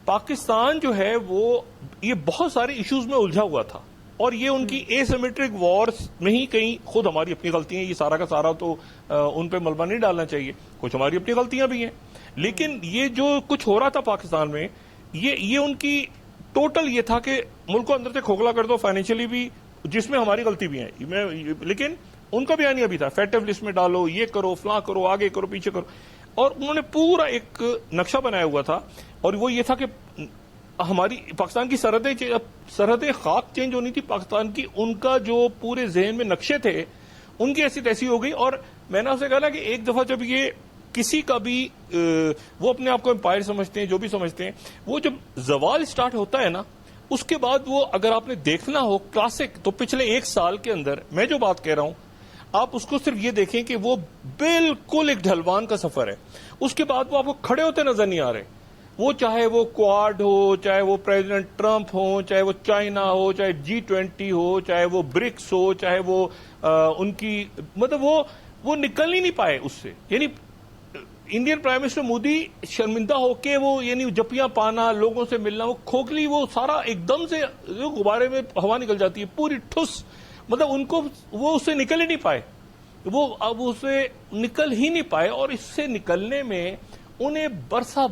پاکستان جو ہے وہ یہ بہت سارے ایشوز میں الجھا ہوا تھا، اور یہ ان کی ایسیمیٹرک وارز میں ہی کہیں خود ہماری اپنی غلطیاں ہیں. یہ سارا کا سارا تو ان پہ ملبہ نہیں ڈالنا چاہیے، کچھ ہماری اپنی غلطیاں بھی ہیں. لیکن یہ جو کچھ ہو رہا تھا پاکستان میں، یہ ان کی ٹوٹل یہ تھا کہ ملک کو اندر سے کھوکھلا کر دو فائنینشلی بھی، جس میں ہماری غلطی بھی ہے. لیکن ان کا بیانیہ بھی تھا فیٹف لسٹ میں ڈالو، یہ کرو، فلاں کرو، آگے کرو، پیچھے کرو. اور انہوں نے پورا ایک نقشہ بنایا ہوا تھا، اور وہ یہ تھا کہ ہماری پاکستان کی سرحدیں خاک چینج ہونی تھی پاکستان کی. ان کا جو پورے ذہن میں نقشے تھے ان کی ایسی تیسی ہو گئی. اور میں نے آپ سے کہا نا کہ ایک دفعہ جب یہ کسی کا بھی وہ اپنے آپ کو امپائر سمجھتے ہیں، جو بھی سمجھتے ہیں، وہ جب زوال سٹارٹ ہوتا ہے نا، اس کے بعد وہ اگر آپ نے دیکھنا ہو کلاسک، تو پچھلے ایک سال کے اندر میں جو بات کہہ رہا ہوں آپ اس کو صرف یہ دیکھیں کہ وہ بالکل ایک ڈھلوان کا سفر ہے. اس کے بعد وہ آپ کو کھڑے ہوتے نظر نہیں آ رہے. وہ چاہے وہ کوآڈ ہو، چاہے وہ پریزیڈنٹ ٹرمپ ہو، چاہے وہ چائنا ہو، چاہے G20 ہو، چاہے وہ برکس ہو، چاہے وہ ان کی مطلب وہ نکل ہی نہیں پائے اس سے. یعنی انڈین پرائم منسٹر مودی شرمندہ ہو کے وہ یعنی جپیاں پانا، لوگوں سے ملنا، وہ کھوکھلی، وہ سارا ایک دم سے غبارے میں ہوا نکل جاتی ہے پوری ٹھس. مطلب ان کو وہ اس سے نکل ہی نہیں پائے، وہ اب اس سے نکل ہی نہیں پائے. اور اس سے نکلنے میں انہیں برسا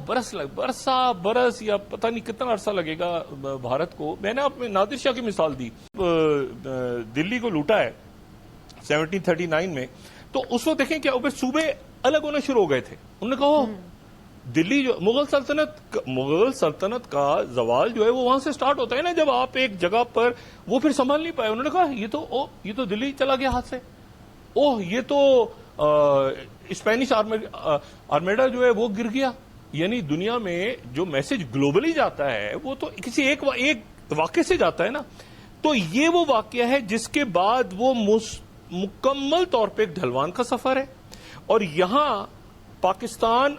برس یا پتہ نہیں کتنا عرصہ لگے گا بھارت کو. میں نے آپ میں نادر شاہ کی مثال دی، دلی کو لوٹا ہے 1739 میں، تو اس وقت دیکھیں کیا صوبے الگ ہونا شروع ہو گئے تھے. انہوں نے کہا دلی جو مغل سلطنت کا زوال جو ہے وہ وہاں سے سٹارٹ ہوتا ہے نا، جب آپ ایک جگہ پر وہ پھر سنبھال نہیں پائے. انہوں نے کہا یہ تو دلی چلا گیا ہاتھ سے. یہ تو اسپینش آرمیڈا جو ہے وہ گر گیا. یعنی دنیا میں جو میسج گلوبلی جاتا ہے وہ تو کسی ایک واقعے سے جاتا ہے نا. تو یہ وہ واقعہ ہے جس کے بعد وہ مکمل طور پہ ایک ڈھلوان کا سفر ہے. اور یہاں پاکستان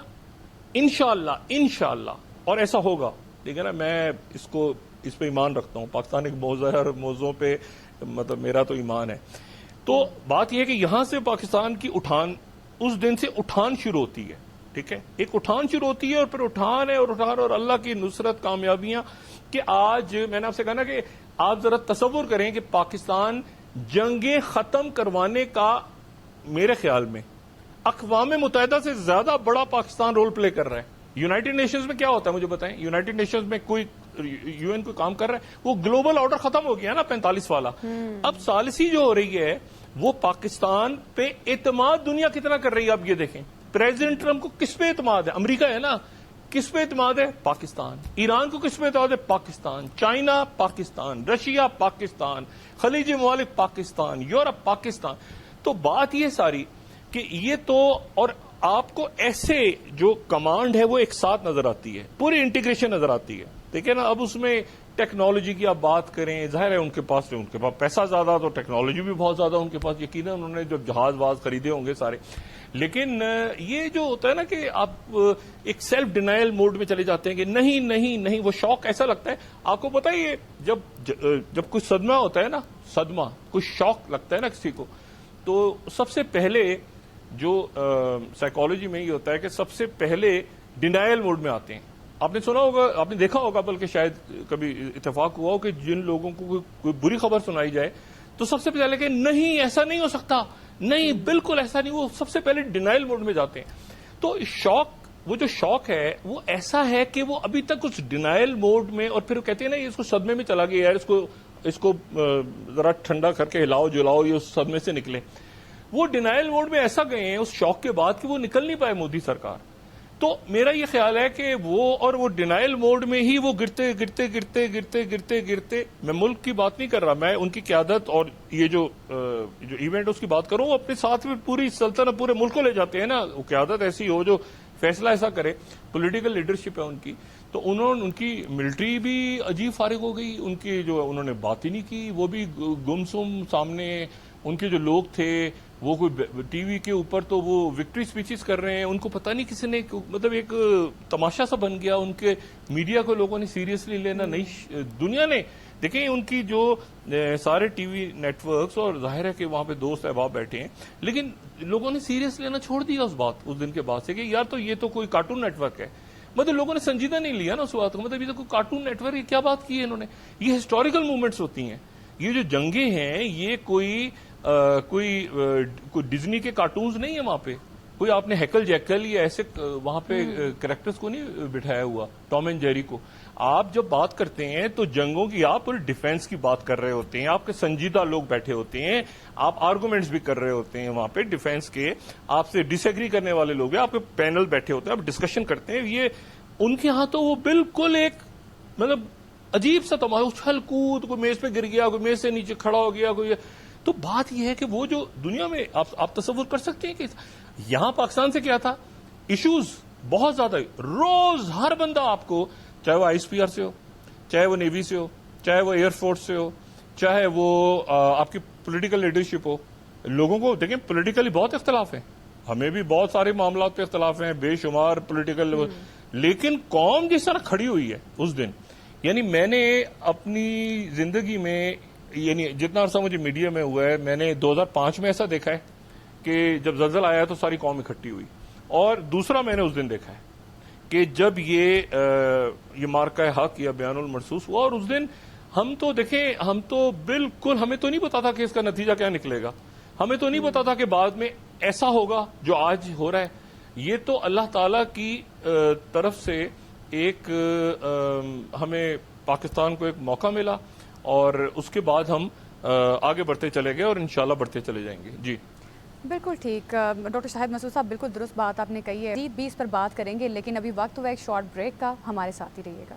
انشاءاللہ اور ایسا ہوگا. دیکھیں نا، میں اس پہ ایمان رکھتا ہوں. پاکستان ایک موضوع پہ مطلب میرا تو ایمان ہے. تو بات یہ ہے کہ یہاں سے پاکستان کی اٹھان، اس دن سے اٹھان شروع ہوتی ہے. ٹھیک ہے، ایک اٹھان شروع ہوتی ہے، اور پھر اٹھان ہے اور اللہ کی نصرت، کامیابیاں. کہ آج میں نے آپ سے کہا نا کہ آپ ذرا تصور کریں کہ پاکستان جنگیں ختم کروانے کا میرے خیال میں اقوام متحدہ سے زیادہ بڑا پاکستان رول پلے کر رہا ہے. یونائٹڈ نیشنز میں کیا ہوتا ہے مجھے بتائیں. یونائٹڈ نیشنز میں کوئی UN کوئی کام کر رہا ہے، وہ گلوبل آرڈر ختم ہو گیا نا 45 والا. اب ثالثی جو ہو رہی ہے وہ پاکستان پہ اعتماد دنیا کتنا کر رہی ہے. اب یہ دیکھیں پریزیڈنٹ ٹرمپ کو کس پہ اعتماد ہے؟ امریکہ ہے نا. کس پہ اعتماد ہے؟ پاکستان. ایران کو کس پہ اعتماد ہے؟ پاکستان. چائنا پاکستان، رشیا پاکستان، خلیجی ممالک پاکستان، یورپ پاکستان. تو بات یہ ساری کہ یہ تو، اور آپ کو ایسے جو کمانڈ ہے وہ ایک ساتھ نظر آتی ہے، پوری انٹیگریشن نظر آتی ہے. دیکھیں نا، اب اس میں ٹیکنالوجی کی آپ بات کریں، ظاہر ہے ان کے پاس پیسہ زیادہ تو ٹیکنالوجی بھی بہت زیادہ ان کے پاس. یقیناً انہوں نے جو جہاز واز خریدے ہوں گے سارے. لیکن یہ جو ہوتا ہے نا کہ آپ ایک سیلف ڈینائل موڈ میں چلے جاتے ہیں کہ نہیں، وہ شوق ایسا لگتا ہے. آپ کو پتہ ہے یہ جب کچھ صدمہ ہوتا ہے نا، کچھ شوق لگتا ہے نا کسی کو، تو سب سے پہلے جو سائیکالوجی میں یہ ہوتا ہے کہ سب سے پہلے ڈینائل موڈ میں آتے ہیں. آپ نے سنا ہوگا، آپ نے دیکھا ہوگا، بلکہ شاید کبھی اتفاق ہوا ہو کہ جن لوگوں کو کوئی بری خبر سنائی جائے تو سب سے پہلے کہ نہیں ایسا نہیں ہو سکتا، نہیں بالکل ایسا نہیں، وہ سب سے پہلے ڈینائل موڈ میں جاتے ہیں. تو وہ جو شوق ہے وہ ایسا ہے کہ وہ ابھی تک اس ڈینائل موڈ میں، اور پھر کہتے ہیں نا اس کو صدمے میں چلا گیا یار، اس کو اس کو ذرا ٹھنڈا کر کے ہلاؤ جلاؤ یہ اس صدمے سے نکلے. وہ ڈینائل موڈ میں ایسا گئے ہیں اس شوق کے بعد کہ وہ نکل نہیں پائے مودی سرکار. تو میرا یہ خیال ہے کہ وہ ڈینائل موڈ میں ہی وہ گرتے گرتے گرتے گرتے گرتے گرتے. میں ملک کی بات نہیں کر رہا, میں ان کی قیادت اور یہ جو ایونٹ اس کی بات کروں, وہ اپنے ساتھ میں پوری سلطنت پورے ملک کو لے جاتے ہیں نا. وہ قیادت ایسی ہو جو فیصلہ ایسا کرے, پولیٹیکل لیڈرشپ ہے ان کی. تو ان کی ملٹری بھی عجیب فارغ ہو گئی, ان کی جو انہوں نے بات ہی نہیں کی, وہ بھی گمسم سامنے. ان کے جو لوگ تھے وہ کوئی ٹی وی کے اوپر تو وہ وکٹری سپیچز کر رہے ہیں, ان کو پتہ نہیں کسی نے, مطلب ایک تماشا سا بن گیا. ان کے میڈیا کو لوگوں نے سیریسلی لینا نہیں, دنیا نے دیکھیں ان کی جو سارے ٹی وی نیٹ ورکس, اور ظاہر ہے کہ وہاں پہ دوست احباب بیٹھے ہیں, لیکن لوگوں نے سیریس لینا چھوڑ دیا اس دن کے بعد سے کہ یار تو یہ تو کوئی کارٹون نیٹ ورک ہے. مطلب لوگوں نے سنجیدہ نہیں لیا نا اس بات کو, مطلب یہ تو کوئی کارٹون نیٹ ورک, یہ کیا بات کی ہے انہوں نے. یہ ہسٹوریکل موومنٹس ہوتی ہیں, یہ جو جنگیں ہیں یہ کوئی ڈزنی کے کارٹونز نہیں ہیں. وہاں پہ کوئی آپ نے ہیکل جیکل یا ایسے وہاں پہ کریکٹرز کو نہیں بٹھایا ہوا, ٹام اینڈ جیری کو. آپ جب بات کرتے ہیں تو جنگوں کی آپ پوری ڈیفینس کی بات کر رہے ہوتے ہیں, آپ کے سنجیدہ لوگ بیٹھے ہوتے ہیں, آپ آرگومنٹس بھی کر رہے ہوتے ہیں وہاں پہ ڈیفینس کے, آپ سے ڈس ایگری کرنے والے لوگ ہیں, آپ کے پینل بیٹھے ہوتے ہیں, آپ ڈسکشن کرتے ہیں. یہ ان کے ہاں تو وہ بالکل ایک مطلب عجیب سا تماشا, اچھل کود, کوئی میز پہ گر گیا, کوئی میز سے نیچے کھڑا ہو گیا, کوئی. تو بات یہ ہے کہ وہ جو دنیا میں آپ تصور کر سکتے ہیں کہ یہاں پاکستان سے کیا تھا, ایشوز بہت زیادہ, روز ہر بندہ آپ کو, چاہے وہ آئی پی آر سے ہو, چاہے وہ نیوی سے ہو, چاہے وہ ایئر فورس سے ہو, چاہے وہ آپ کی پولیٹیکل لیڈرشپ ہو. لوگوں کو دیکھیں پولیٹیکلی بہت اختلاف ہیں, ہمیں بھی بہت سارے معاملات پہ اختلاف ہیں, بے شمار پولیٹیکل, لیکن قوم جس طرح کھڑی ہوئی ہے اس دن, یعنی میں نے اپنی زندگی میں, یعنی جتنا عرصہ مجھے میڈیا میں ہوا ہے, میں نے 2005 میں ایسا دیکھا ہے کہ جب زلزلہ آیا تو ساری قوم اکٹھی ہوئی, اور دوسرا میں نے اس دن دیکھا ہے کہ جب یہ مارکہ حق یا بیان المرصوص ہوا, اور اس دن ہم تو دیکھیں, ہم تو بالکل, ہمیں تو نہیں پتا تھا کہ اس کا نتیجہ کیا نکلے گا, ہمیں تو نہیں پتا تھا کہ بعد میں ایسا ہوگا جو آج ہو رہا ہے. یہ تو اللہ تعالی کی طرف سے ایک ہمیں پاکستان کو ایک موقع ملا, اور اس کے بعد ہم آگے بڑھتے چلے گئے اور انشاءاللہ بڑھتے چلے جائیں گے. جی بالکل ٹھیک. ڈاکٹر شاہد مسعود صاحب بالکل درست بات آپ نے کہی ہے, جیت بھی اس پر بات کریں گے, لیکن ابھی وقت ہوا ایک شارٹ بریک کا, ہمارے ساتھ ہی رہیے گا.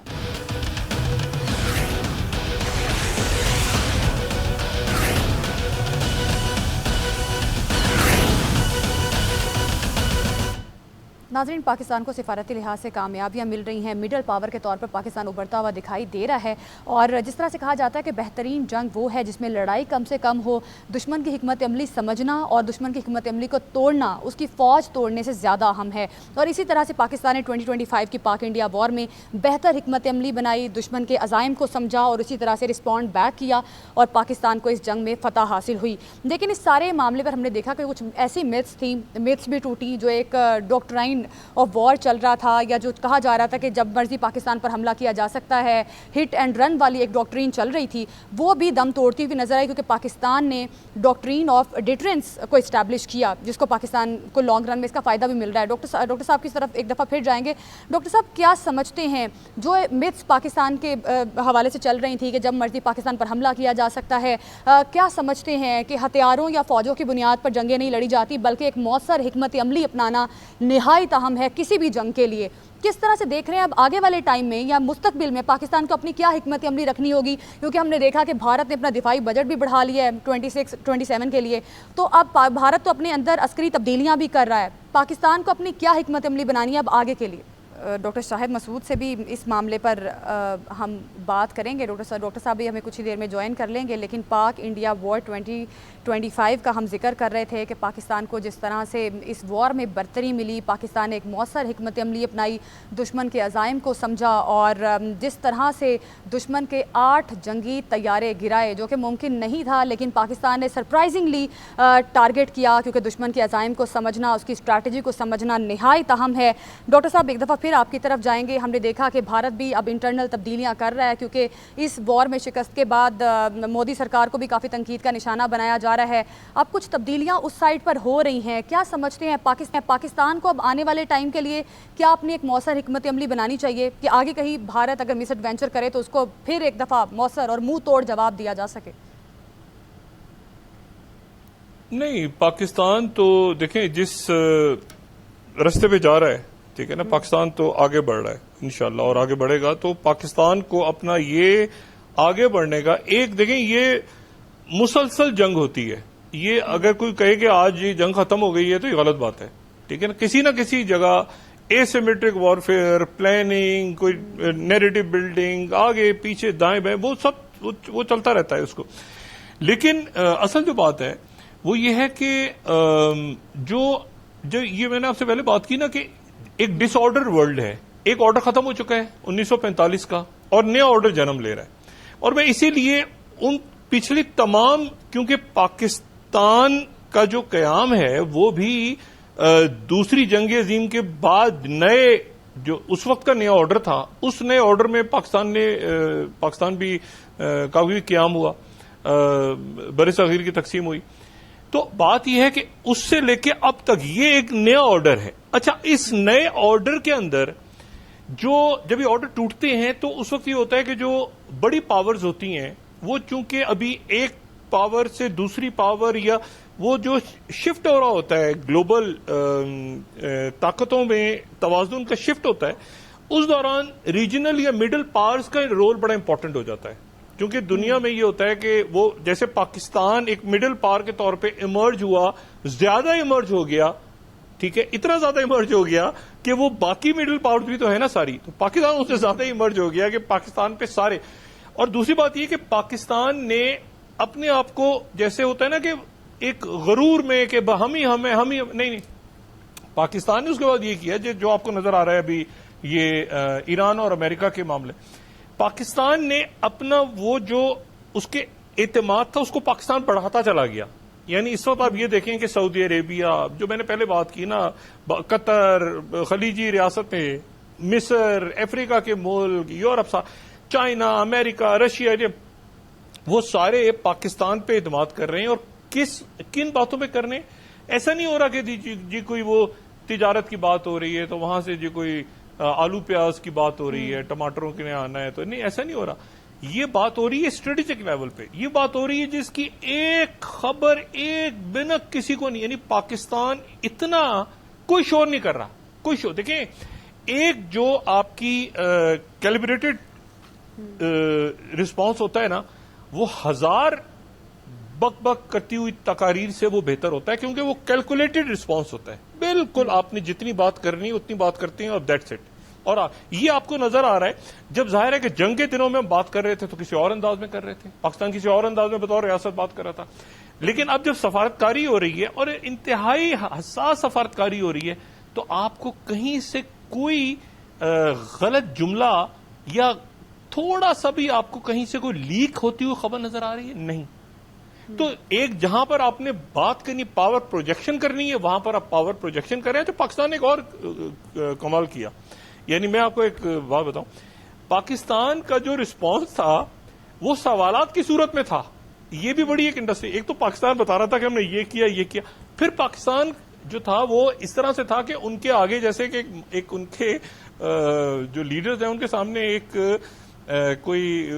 ناظرین, پاکستان کو سفارتی لحاظ سے کامیابیاں مل رہی ہیں, مڈل پاور کے طور پر پاکستان ابھرتا ہوا دکھائی دے رہا ہے, اور جس طرح سے کہا جاتا ہے کہ بہترین جنگ وہ ہے جس میں لڑائی کم سے کم ہو, دشمن کی حکمت عملی سمجھنا اور دشمن کی حکمت عملی کو توڑنا اس کی فوج توڑنے سے زیادہ اہم ہے. اور اسی طرح سے پاکستان نے 2025 کی پاک انڈیا وار میں بہتر حکمت عملی بنائی, دشمن کے عزائم کو سمجھا اور اسی طرح سے رسپونڈ بیک کیا, اور پاکستان کو اس جنگ میں فتح حاصل ہوئی. لیکن اس سارے معاملے پر ہم نے دیکھا کہ کچھ ایسی میتھس تھیں, میتھس بھی ٹوٹی, جو ایک ڈاکٹرائن آف وار چل رہا تھا, یا جو کہا جا رہا تھا کہ جب مرضی پاکستان پر حملہ کیا جا سکتا ہے, ہٹ اینڈ رن والی ایک ڈاکٹرین چل رہی تھی, وہ بھی دم توڑتی ہوئی نظر آئی, کیونکہ پاکستان نے ڈاکٹرین آف ڈیٹرنس کو اسٹیبلش کیا, جس کو پاکستان کو لانگ رن میں اس کا فائدہ بھی مل رہا ہے. ڈاکٹر صاحب کی طرف ایک دفعہ پھر جائیں گے. ڈاکٹر صاحب, کیا سمجھتے ہیں جو متس پاکستان کے حوالے سے چل رہی تھی کہ جب مرضی پاکستان پر حملہ کیا جا سکتا ہے, کیا سمجھتے ہیں کہ ہتھیاروں یا فوجوں کی بنیاد پر جنگیں نہیں لڑی جاتی, بلکہ ایک مؤثر حکمت عملی اپنانا نہایت اہم ہے کسی بھی جنگ کے لیے؟ کس طرح سے دیکھ رہے ہیں اب آگے والے ٹائم میں یا مستقبل میں پاکستان کو اپنی کیا حکمت عملی رکھنی ہوگی؟ کیونکہ ہم نے دیکھا کہ بھارت نے اپنا دفاعی بجٹ بھی بڑھا لیا ہے 27 کے لیے, تو اب بھارت تو اپنے اندر عسکری تبدیلیاں بھی کر رہا ہے, پاکستان کو اپنی کیا حکمت عملی بنانی ہے اب آگے کے لیے؟ ڈاکٹر شاہد مسعود سے بھی اس معاملے پر ہم بات کریں گے. ڈاکٹر صاحب بھی ہمیں کچھ ہی دیر میں جوائن کر لیں گے, لیکن پاک انڈیا وار 2025 کا ہم ذکر کر رہے تھے کہ پاکستان کو جس طرح سے اس وار میں برتری ملی, پاکستان نے ایک مؤثر حکمت عملی اپنائی, دشمن کے عزائم کو سمجھا, اور جس طرح سے دشمن کے 8 جنگی طیارے گرائے, جو کہ ممکن نہیں تھا, لیکن پاکستان نے سرپرائزنگلی ٹارگٹ کیا, کیونکہ دشمن کے عزائم کو سمجھنا, اس کی اسٹریٹجی کو سمجھنا نہایت اہم ہے. ڈاکٹر صاحب ایک دفعہ پھر آپ کی طرف جائیں گے. ہم نے دیکھا کہ بھارت بھی اب انٹرنل تبدیلیاں کر رہا ہے کیونکہ اس وار میں شکست کے بعد مودی سرکار کو بھی کافی تنقید کا نشانہ بنایا جا رہا ہے. اب کچھ تبدیلیاں اس سائڈ پر ہو رہی ہیں, کیا سمجھتے ہیں پاکستان کو اب آنے والے ٹائم کے لیے کیا اپنی ایک مؤثر حکمت عملی بنانی چاہیے کہ آگے کہیں بھارت اگر مس ایڈوینچر کرے تو اس کو پھر ایک دفعہ مؤثر اور منہ توڑ جواب دیا جا سکے؟ نہیں, پاکستان تو دیکھیں جس رستے پہ جا رہا ہے, ٹھیک ہے نا, پاکستان تو آگے بڑھ رہا ہے انشاءاللہ اور آگے بڑھے گا. تو پاکستان کو اپنا یہ آگے بڑھنے کا ایک, دیکھیں یہ مسلسل جنگ ہوتی ہے. یہ اگر کوئی کہے کہ آج یہ جنگ ختم ہو گئی ہے تو یہ غلط بات ہے, ٹھیک ہے نا. کسی نہ کسی جگہ ایسیمیٹرک وارفیئر, پلاننگ, کوئی نیریٹو بلڈنگ, آگے پیچھے دائیں بائیں, وہ سب وہ چلتا رہتا ہے اس کو. لیکن اصل جو بات ہے وہ یہ ہے کہ جو یہ میں نے آپ سے پہلے بات کی نا کہ ایک ڈس آرڈر ورلڈ ہے. ایک آرڈر ختم ہو چکا ہے 1945 کا اور نیا آرڈر جنم لے رہا ہے. اور میں اسی لیے ان پچھلی تمام, کیونکہ پاکستان کا جو قیام ہے وہ بھی دوسری جنگ عظیم کے بعد نئے جو اس وقت کا نیا آرڈر تھا, اس نئے آرڈر میں پاکستان بھی کا بھی قیام ہوا, بر صغیر کی تقسیم ہوئی. تو بات یہ ہے کہ اس سے لے کے اب تک یہ ایک نیا آرڈر ہے. اچھا, اس نئے آرڈر کے اندر جب یہ آرڈر ٹوٹتے ہیں تو اس وقت یہ ہوتا ہے کہ جو بڑی پاورز ہوتی ہیں وہ چونکہ ابھی ایک پاور سے دوسری پاور یا وہ جو شفٹ ہو رہا ہوتا ہے, گلوبل طاقتوں میں توازن کا شفٹ ہوتا ہے, اس دوران ریجنل یا مڈل پاورز کا رول بڑا امپورٹنٹ ہو جاتا ہے. کیونکہ دنیا میں یہ ہوتا ہے کہ وہ جیسے پاکستان ایک مڈل پاور کے طور پہ ایمرج ہوا, زیادہ ایمرج ہو گیا, ٹھیک ہے, اتنا زیادہ ایمرج ہو گیا کہ وہ باقی مڈل پاور بھی تو ہے نا ساری, تو پاکستان اس سے زیادہ ایمرج ہو گیا کہ پاکستان پہ سارے. اور دوسری بات یہ کہ پاکستان نے اپنے آپ کو جیسے ہوتا ہے نا کہ ایک غرور میں کہ ہم ہی نہیں, پاکستان نے اس کے بعد یہ کیا جو آپ کو نظر آ رہا ہے ابھی یہ ایران اور امریکہ کے معاملے. پاکستان نے اپنا وہ جو اس کے اعتماد تھا اس کو پاکستان بڑھاتا چلا گیا. یعنی اس وقت آپ یہ دیکھیں کہ سعودی عربیہ, جو میں نے پہلے بات کی نا, قطر, خلیجی ریاستیں, مصر, افریقہ کے ملک, یورپ, چائنا, امریکہ, رشیا, وہ سارے پاکستان پہ اعتماد کر رہے ہیں. اور کن باتوں پہ کر رہے ہیں؟ ایسا نہیں ہو رہا کہ جی کوئی وہ تجارت کی بات ہو رہی ہے تو وہاں سے جی کوئی آلو پیاز کی بات ہو رہی ہے, ٹماٹروں کے لیے آنا ہے, تو نہیں, ایسا نہیں ہو رہا. یہ بات ہو رہی ہے اسٹریٹجک لیول پہ, یہ بات ہو رہی ہے جس کی ایک خبر ایک بنک کسی کو نہیں. یعنی پاکستان اتنا کوئی شور نہیں کر رہا, کوئی شور. دیکھیں ایک جو آپ کی کیلیبریٹڈ رسپانس ہوتا ہے نا, وہ 1000 بک بک کرتی ہوئی تقاریر سے وہ بہتر ہوتا ہے, کیونکہ وہ کیلکولیٹڈ رسپانس ہوتا ہے. بالکل آپ نے جتنی بات کرنی اتنی بات کرتے ہیں اور دیٹس اٹ. اور یہ آپ کو نظر آ رہا ہے. جب ظاہر ہے کہ جنگ کے دنوں میں ہم بات کر رہے تھے تو کسی اور انداز میں کر رہے تھے, پاکستان کسی اور انداز میں بطور ریاست بات کر رہا تھا. لیکن اب جب سفارتکاری ہو رہی ہے اور انتہائی حساس سفارتکاری ہو رہی ہے تو آپ کو کہیں سے کوئی غلط جملہ یا تھوڑا سا بھی آپ کو کہیں سے کوئی لیک ہوتی ہوئی خبر نظر آ رہی ہے؟ نہیں. تو ایک جہاں پر آپ نے بات کرنی, پاور پروجیکشن کرنی ہے, وہاں پر آپ پاور پروجیکشن کر رہے ہیں. تو پاکستان نے ایک اور کمال کیا. یعنی میں آپ کو ایک بات بتاؤں, پاکستان کا جو رسپانس تھا وہ سوالات کی صورت میں تھا. یہ بھی بڑی ایک انڈسٹری. ایک تو پاکستان بتا رہا تھا کہ ہم نے یہ کیا, پھر پاکستان جو تھا وہ اس طرح سے تھا کہ ان کے آگے جیسے کہ ایک ان کے جو لیڈرز ہیں ان کے سامنے ایک کوئی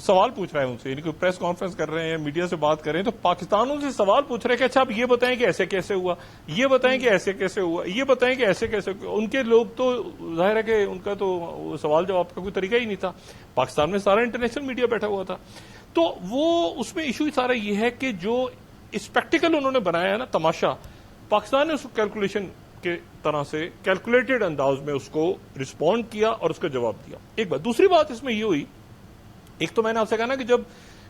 سوال پوچھ رہا ہے ان سے, یعنی کوئی پریس کانفرنس کر رہے ہیں, میڈیا سے بات کر رہے ہیں, تو پاکستان ان سے سوال پوچھ رہے ہیں کہ اچھا آپ یہ بتائیں کہ ایسے کیسے ہوا, یہ بتائیں کہ ایسے کیسے ہوا, یہ بتائیں کہ ایسے کیسے ہوا. ان کے لوگ تو ظاہر ہے کہ ان کا تو سوال جواب کا کوئی طریقہ ہی نہیں تھا. پاکستان میں سارا انٹرنیشنل میڈیا بیٹھا ہوا تھا. تو وہ اس میں ایشو سارا یہ ہے کہ جو اسپیکٹیکل انہوں نے بنایا ہے نا, تماشا, پاکستان نے اس کو کیلکولیشن کے طرح سے کیلکولیٹڈ انداز میں اس کو رسپونڈ کیا اور اس کا جواب دیا. ایک بات. دوسری بات اس میں یہ ہوئی, ایک تو میں نے آپ سے کہا نا کہ جب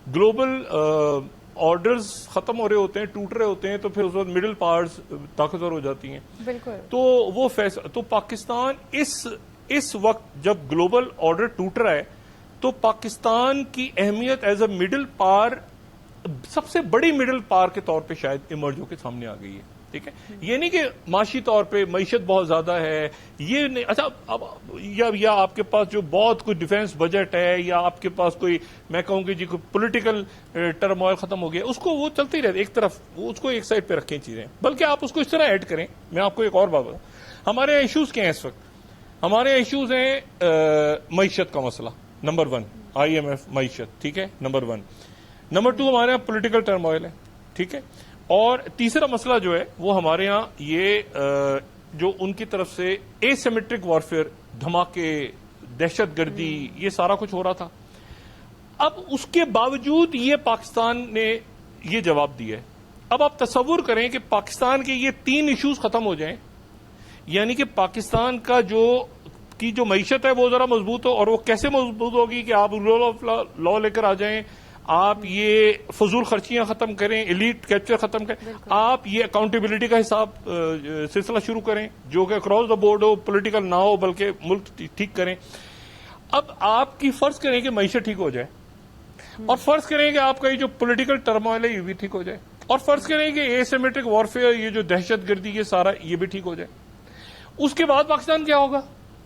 گلوبل آرڈرز ختم ہو رہے ہوتے ہیں, ٹوٹ رہے ہوتے ہیں, تو پھر اس وقت مڈل پاورز طاقتور ہو جاتی ہیں. بالکل. تو وہ تو پاکستان اس وقت جب گلوبل آرڈر ٹوٹ رہا ہے تو پاکستان کی اہمیت ایز اے مڈل پاور, سب سے بڑی مڈل پاور کے طور پہ شاید ایمرج ہو کے سامنے آ گئی ہے. ٹھیک ہے. یہ نہیں کہ معاشی طور پہ معیشت بہت زیادہ ہے, یہ نہیں. اچھا اب یا آپ کے پاس جو بہت کوئی ڈیفینس بجٹ ہے, یا آپ کے پاس کوئی میں کہوں کہ جی کوئی پولیٹیکل ٹرموائل ختم ہو گیا, اس کو وہ چلتے ہی رہتے ایک طرف, اس کو ایک سائڈ پہ رکھیں چیزیں, بلکہ آپ اس کو اس طرح ایڈ کریں. میں آپ کو ایک اور بات بتاؤں, ہمارے یہاں ایشوز کیا ہیں اس وقت. ہمارے ایشوز ہیں معیشت کا مسئلہ نمبر 1, IMF معیشت, ٹھیک ہے, نمبر 1. نمبر 2 ہمارے یہاں پولیٹیکل ٹرموائل ہے, ٹھیک ہے. اور تیسرا مسئلہ جو ہے وہ ہمارے ہاں یہ جو ان کی طرف سے اے سیمیٹرک وارفیئر, دھماکے, دہشت گردی, یہ سارا کچھ ہو رہا تھا. اب اس کے باوجود یہ پاکستان نے یہ جواب دیا ہے. اب آپ تصور کریں کہ پاکستان کے یہ 3 ایشوز ختم ہو جائیں, یعنی کہ پاکستان کا جو معیشت ہے وہ ذرا مضبوط ہو. اور وہ کیسے مضبوط ہوگی کہ آپ رول آف لا لے کر آ جائیں, آپ یہ فضول خرچیاں ختم کریں, ایلیٹ کیپچر ختم کریں, آپ یہ اکاؤنٹیبلٹی کا حساب سلسلہ شروع کریں جو کہ across the board who, political نہ ہو بلکہ ملک ٹھیک کریں. اب آپ کی فرض کریں کہ معیشت ٹھیک ہو جائے, اور فرض کریں کہ آپ کا یہ جو پولیٹیکل ٹرموائل ہے یہ بھی ٹھیک ہو جائے, اور فرض کریں کہ اے سیمیٹرک وارفیئر, یہ جو دہشت گردی, یہ سارا یہ بھی ٹھیک ہو جائے. اس کے بعد پاکستان کیا ہوگا؟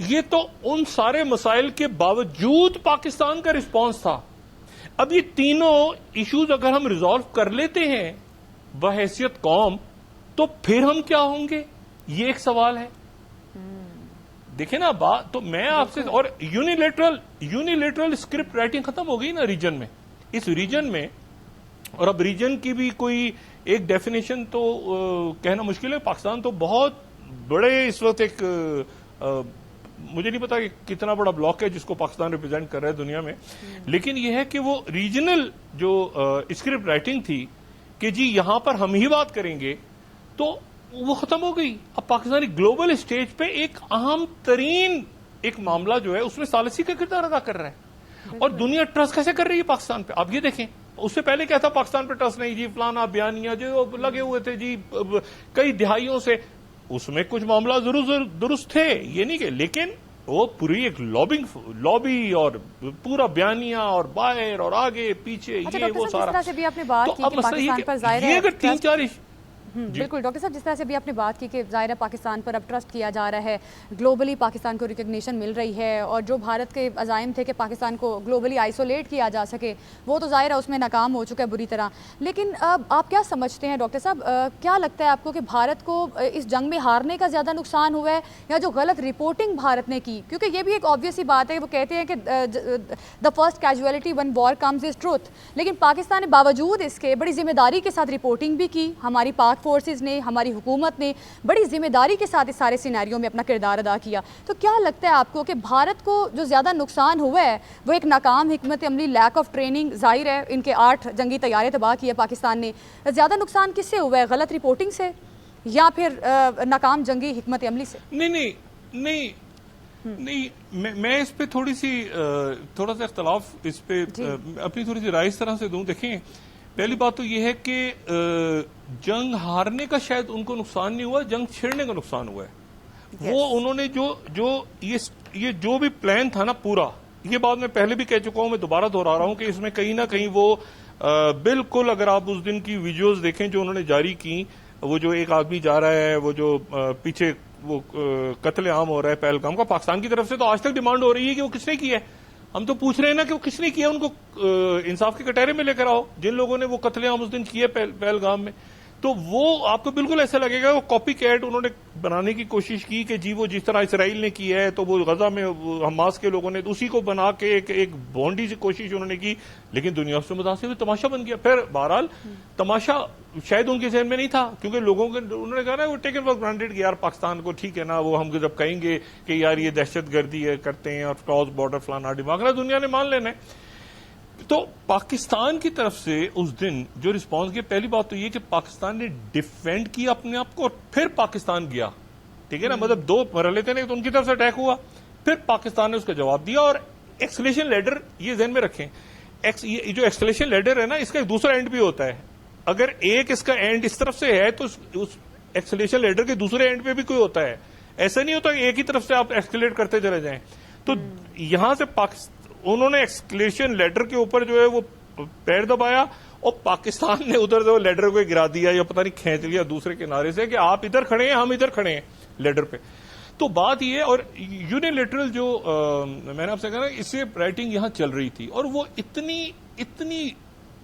یہ تو ان سارے مسائل کے باوجود پاکستان کا رسپانس تھا. اب یہ تینوں ایشوز اگر ہم ریزالو کر لیتے ہیں بحیثیت قوم, تو پھر ہم کیا ہوں گے, یہ ایک سوال ہے. دیکھیں نا بات تو میں آپ سے, اور یونیلیٹرل اسکرپٹ رائٹنگ ختم ہو گئی نا ریجن میں, اس ریجن میں. اور اب ریجن کی بھی کوئی ایک ڈیفینیشن تو کہنا مشکل ہے. پاکستان تو بہت بڑے اس وقت ایک مجھے نہیں پتا کہ کتنا بڑا بلاک ہے جس کو پاکستان ریپرزینٹ کر رہا ہے دنیا میں, لیکن یہ ہے کہ وہ ریجنل جو اسکرپٹ رائٹنگ تھی کہ جی یہاں پر ہم ہی بات کریں گے, تو وہ ختم ہو گئی. اب پاکستانی گلوبل اسٹیج پہ ایک اہم ترین ایک معاملہ جو ہے اس میں ثالثی کا کردار ادا کر رہا ہے, اور دنیا ٹرسٹ کیسے کر رہی ہے پاکستان پہ. آپ یہ دیکھیں, اس سے پہلے کیا تھا, پاکستان پہ ٹرسٹ نہیں جی, فلانا بیانیہ جو لگے ہوئے تھے جی کئی دہائیوں سے, اس میں کچھ معاملہ ضرور درست تھے, یہ نہیں کہ, لیکن وہ پوری ایک لابی اور پورا بیانیہ اور باہر اور آگے پیچھے یہ وہ سارا. جس طرح سے بھی آپ نے بات کی کہ پاکستان پر ظاہر ہے, یہ اگر 3-4 بالکل ڈاکٹر صاحب, جس طرح سے بھی آپ نے بات کی کہ ظاہر ہے پاکستان پر اب ٹرسٹ کیا جا رہا ہے, گلوبلی پاکستان کو ریکگنیشن مل رہی ہے, اور جو بھارت کے عزائم تھے کہ پاکستان کو گلوبلی آئسولیٹ کیا جا سکے, وہ تو ظاہر ہے اس میں ناکام ہو چکا ہے بری طرح. لیکن آپ کیا سمجھتے ہیں ڈاکٹر صاحب, کیا لگتا ہے آپ کو کہ بھارت کو اس جنگ میں ہارنے کا زیادہ نقصان ہوا ہے, یا جو غلط رپورٹنگ بھارت نے کی؟ کیونکہ یہ بھی ایک آبویس سی بات ہے, وہ کہتے ہیں کہ the first casualty when war comes is truth, لیکن پاکستان نے باوجود اس کے بڑی ذمہ داری کے ساتھ رپورٹنگ بھی کی. ہماری پاک فورسز نے, ہماری حکومت نے بڑی ذمہ داری کے ساتھ اس سارے سیناریوں میں اپنا کردار ادا کیا. تو کیا لگتا ہے آپ کو کہ بھارت کو جو زیادہ نقصان ہوا ہے وہ ایک ناکام حکمت عملی, لیک آف ٹریننگ, ظاہر ہے ان کے 8 جنگی طیارے تباہ کیے پاکستان نے, زیادہ نقصان کس سے ہوا ہے, غلط رپورٹنگ سے یا پھر ناکام جنگی حکمت عملی سے؟ نہیں, میں اس پہ تھوڑا سا اختلاف اس پہ اپنی تھوڑی سی رائے اس طرح سے دوں. دیکھیں, پہلی بات تو یہ ہے کہ جنگ ہارنے کا شاید ان کو نقصان نہیں ہوا, جنگ چھیڑنے کا نقصان ہوا ہے. وہ انہوں نے یہ جو بھی پلان تھا نا پورا, یہ بات میں پہلے بھی کہہ چکا ہوں, میں دوبارہ دہرا رہا ہوں کہ اس میں کہیں نہ کہیں وہ بالکل, اگر آپ اس دن کی ویڈیوز دیکھیں جو انہوں نے جاری کی, وہ جو ایک آدمی جا رہا ہے, وہ جو پیچھے وہ قتل عام ہو رہا ہے پہلگام کا, پاکستان کی طرف سے تو آج تک ڈیمانڈ ہو رہی ہے کہ وہ کس نے کیا ہے. ہم تو پوچھ رہے ہیں نا کہ وہ کس نے کیا, ان کو انصاف کے کٹہرے میں لے کر آؤ, جن لوگوں نے وہ قتل عام اس دن کیے پہلگام میں. تو وہ آپ کو بالکل ایسا لگے گا وہ کاپی کیٹ انہوں نے بنانے کی کوشش کی کہ جی وہ جس طرح اسرائیل نے کی ہے تو وہ غزہ میں حماس کے لوگوں نے اسی کو بنا کے ایک بونڈی سی کوشش انہوں نے کی, لیکن دنیا سے متاثر ہوئی, تماشا بن گیا. پھر بہرحال تماشا شاید ان کے ذہن میں نہیں تھا, کیونکہ لوگوں کے انہوں نے کہا نا وہ ٹیکن فار گرانٹیڈ کہ یار پاکستان کو ٹھیک ہے نا, وہ ہم جب کہیں گے کہ یار یہ دہشت گردی کرتے ہیں اور کراس بارڈر فلانا ڈیماغ, دنیا نے مان لینا ہے. تو پاکستان کی طرف سے اس دن جو رسپانس کیا, پہلی بات تو یہ کہ پاکستان نے ڈیفینڈ کیا اپنے آپ کو, اور پھر پاکستان گیا, ٹھیک ہے نا, مطلب 2 مرحلے تھے, تو ان کی طرف سے اٹیک ہوا, پھر پاکستان نے اس کا جواب دیا. اور ایکسکلیشن لیڈر یہ ذہن میں رکھیں, یہ جو ایکسکلیشن لیڈر ہے نا, اس کا ایک دوسرا اینڈ بھی ہوتا ہے. اگر ایک اس کا اینڈ اس طرف سے ہے تو اس ایکسکلیشن لیڈر کے دوسرے اینڈ پہ بھی کوئی ہوتا ہے. ایسا نہیں ہوتا کہ ایک ہی طرف سے آپ ایکسکلیٹ کرتے چلے جائیں. تو یہاں سے انہوں نے ایکسکلیشن لیٹر کے اوپر جو ہے وہ پیر دبایا, اور پاکستان نے ادھر سے لیڈر کو گرا دیا یا پتہ نہیں کھینچ لیا دوسرے کنارے سے کہ آپ ادھر کھڑے ہیں ہم ادھر کھڑے ہیں لیڈر پہ. تو بات یہ اور یونیلیٹرل جو میں نے آپ سے کہا نا اس سے رائٹنگ یہاں چل رہی تھی اور وہ اتنی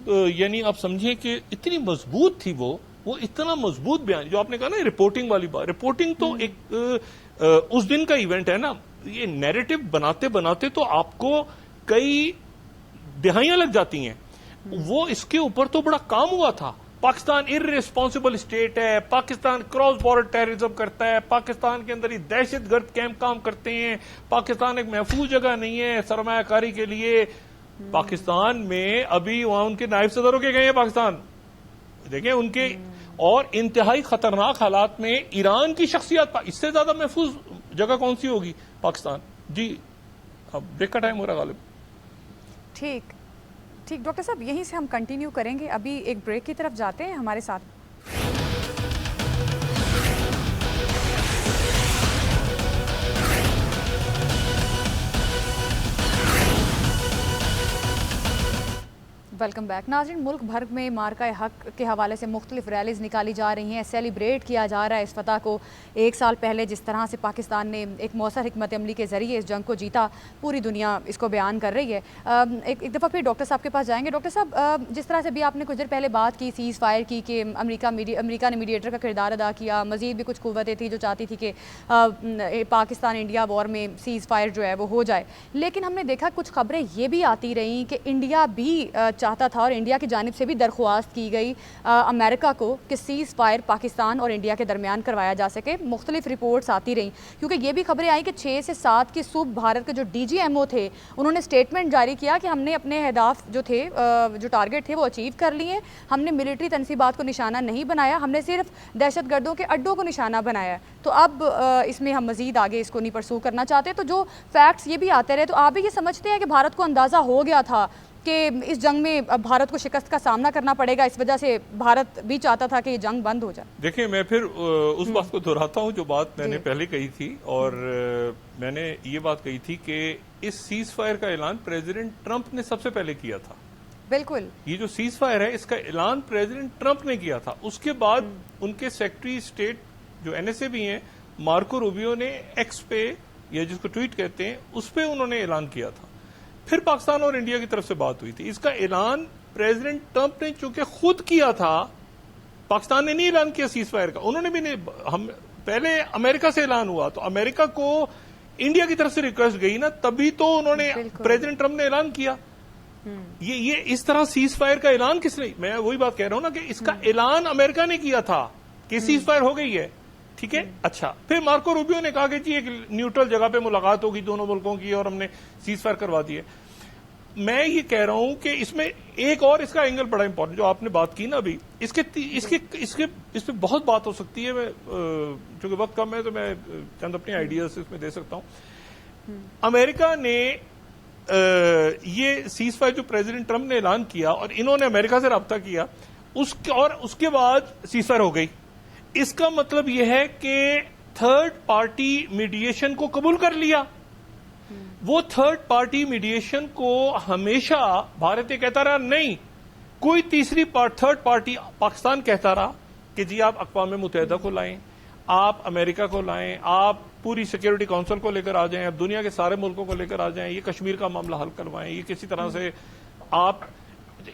یعنی آپ سمجھیں کہ اتنی مضبوط تھی وہ اتنا مضبوط بیان جو آپ نے کہا نا رپورٹنگ والی بات. رپورٹنگ تو ایک اس دن کا ایونٹ ہے نا. یہ نیریٹو بناتے بناتے تو آپ کو کئی دہائیاں لگ جاتی ہیں. وہ اس کے اوپر تو بڑا کام ہوا تھا. پاکستان ارریسپانسبل اسٹیٹ ہے, پاکستان کراس بارڈر ٹیررزم کرتا ہے, پاکستان کے اندر ہی دہشت گرد کیمپ کام کرتے ہیں, پاکستان ایک محفوظ جگہ نہیں ہے سرمایہ کاری کے لیے. پاکستان میں ابھی وہاں ان کے نائب صدر ہو کے گئے ہیں پاکستان, دیکھیں ان کے, اور انتہائی خطرناک حالات میں ایران کی شخصیت, اس سے زیادہ محفوظ جگہ کون سی ہوگی پاکستان. جی اب بریک کا ٹائم ہو رہا غالب. ٹھیک ڈاکٹر صاحب یہیں سے ہم کنٹینیو کریں گے, ابھی ایک بریک کی طرف جاتے ہیں ہمارے ساتھ. Welcome back. ناظرین, ملک بھر میں مارکہ حق کے حوالے سے مختلف ریلیز نکالی جا رہی ہیں, سیلیبریٹ کیا جا رہا ہے اس فتح کو. ایک سال پہلے جس طرح سے پاکستان نے ایک مؤثر حکمت عملی کے ذریعے اس جنگ کو جیتا, پوری دنیا اس کو بیان کر رہی ہے. ایک دفعہ پھر ڈاکٹر صاحب کے پاس جائیں گے. ڈاکٹر صاحب, جس طرح سے بھی آپ نے کچھ دیر پہلے بات کی, سیز فائر کی کہ امریکہ نے میڈیٹر کا کردار ادا کیا, مزید بھی کچھ قوتیں تھیں جو چاہتی تھی کہ پاکستان انڈیا وار میں سیز فائر جو ہے وہ ہو جائے. لیکن ہم نے دیکھا کچھ خبریں یہ بھی آتی رہیں کہ انڈیا بھی چاہتا تھا اور انڈیا کی جانب سے بھی درخواست کی گئی امریکہ کو کہ سیز فائر پاکستان اور انڈیا کے درمیان کروایا جا سکے. مختلف رپورٹس آتی رہیں کیونکہ یہ بھی خبریں آئیں کہ 6 سے 7 کی صبح بھارت کے جو ڈی جی ایم او تھے انہوں نے اسٹیٹمنٹ جاری کیا کہ ہم نے اپنے اہداف جو تھے, جو ٹارگٹ تھے وہ اچیو کر لیے. ہم نے ملٹری تنصیبات کو نشانہ نہیں بنایا, ہم نے صرف دہشت گردوں کے اڈوں کو نشانہ بنایا. تو اب اس میں ہم مزید آگے اس کو نہیں پرسو کرنا چاہتے. تو جو فیکٹس یہ بھی آتے رہے, تو آپ بھی یہ سمجھتے ہیں کہ بھارت کو اندازہ ہو گیا تھا کہ اس جنگ میں بھارت کو شکست کا سامنا کرنا پڑے گا, اس وجہ سے بھارت بھی چاہتا تھا کہ یہ جنگ بند ہو جائے؟ دیکھیں میں پھر اس بات کو دہراتا ہوں جو بات میں نے پہلے کہی تھی, اور میں نے یہ بات کہی تھی کہ اس سیز فائر کا اعلان پریزیڈنٹ ٹرمپ نے سب سے پہلے کیا تھا. بالکل, یہ جو سیز فائر ہے اس کا اعلان پریزیڈنٹ ٹرمپ نے کیا تھا. اس کے بعد ان کے سیکرٹری اسٹیٹ جو این ایس اے بھی ہیں مارکو روبیو نے ایکس پہ, یا جس کو ٹویٹ کہتے ہیں, اس پہ انہوں نے اعلان کیا تھا. پھر پاکستان اور انڈیا کی طرف سے بات ہوئی تھی. اس کا اعلان پریزیڈنٹ ٹرمپ نے چونکہ خود کیا تھا, پاکستان نے نہیں اعلان کیا سیز فائر کا, انہوں نے بھی نہیں. ہم پہلے امریکہ سے اعلان ہوا تو امریکہ کو انڈیا کی طرف سے ریکویسٹ گئی نا, تبھی تو انہوں نے پریزیڈنٹ ٹرمپ نے اعلان کیا. یہ اس طرح سیز فائر کا اعلان کس نے, میں وہی بات کہہ رہا ہوں نا کہ اس کا اعلان امریکہ نے کیا تھا کہ سیز فائر ہو گئی ہے. ٹھیک ہے, اچھا پھر مارکو روبیو نے کہا کہ جی ایک نیوٹرل جگہ پہ ملاقات ہوگی دونوں ملکوں کی اور ہم نے سیز فائر کروا دی ہے. میں یہ کہہ رہا ہوں کہ اس میں ایک اور اس کا اینگل بڑا امپورٹنٹ جو آپ نے بات کی نا ابھی, اس پہ بہت بات ہو سکتی ہے. میں چونکہ وقت کم ہے تو میں چند اپنے آئیڈیاز اس میں دے سکتا ہوں. امریکہ نے یہ سیز فائر جو پریزیڈنٹ ٹرمپ نے اعلان کیا اور انہوں نے امریکہ سے رابطہ کیا, اور اس کے بعد سیز فائر ہو گئی. اس کا مطلب یہ ہے کہ تھرڈ پارٹی میڈیشن کو قبول کر لیا. وہ تھرڈ پارٹی میڈیشن کو ہمیشہ بھارت یہ کہتا رہا نہیں, کوئی تیسری تھرڈ پارٹی پاکستان کہتا رہا کہ جی آپ اقوام متحدہ کو لائیں, آپ امریکہ کو لائیں, آپ پوری سیکیورٹی کونسل کو لے کر آ جائیں, آپ دنیا کے سارے ملکوں کو لے کر آ جائیں, یہ کشمیر کا معاملہ حل کروائیں, یہ کسی طرح سے آپ.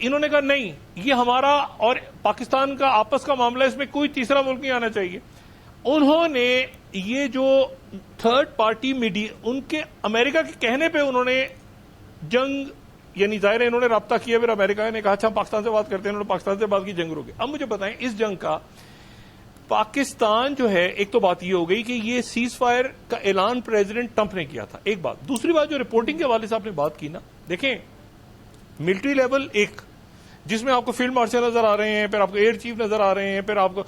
انہوں نے کہا نہیں, یہ ہمارا اور پاکستان کا آپس کا معاملہ, اس میں کوئی تیسرا ملک نہیں آنا چاہیے. انہوں نے یہ جو تھرڈ پارٹی ان کے امریکہ کے کہنے پہ انہوں نے جنگ, یعنی ظاہر ہے انہوں نے رابطہ کیا, پھر امریکہ نے کہا اچھا ہم پاکستان سے بات کرتے ہیں, انہوں نے پاکستان سے بات کی, جنگ روکی. اب مجھے بتائیں اس جنگ کا پاکستان جو ہے, ایک تو بات یہ ہو گئی کہ یہ سیز فائر کا اعلان پریزیڈنٹ ٹرمپ نے کیا تھا, ایک بات. دوسری بات جو رپورٹنگ کے حوالے سے آپ نے بات کی نا, دیکھیں ملٹری لیول ایک جس میں آپ کو فیلڈ مارشل نظر آ رہے ہیں, پھر آپ کو ایئر چیف نظر آ رہے ہیں, پھر آپ کو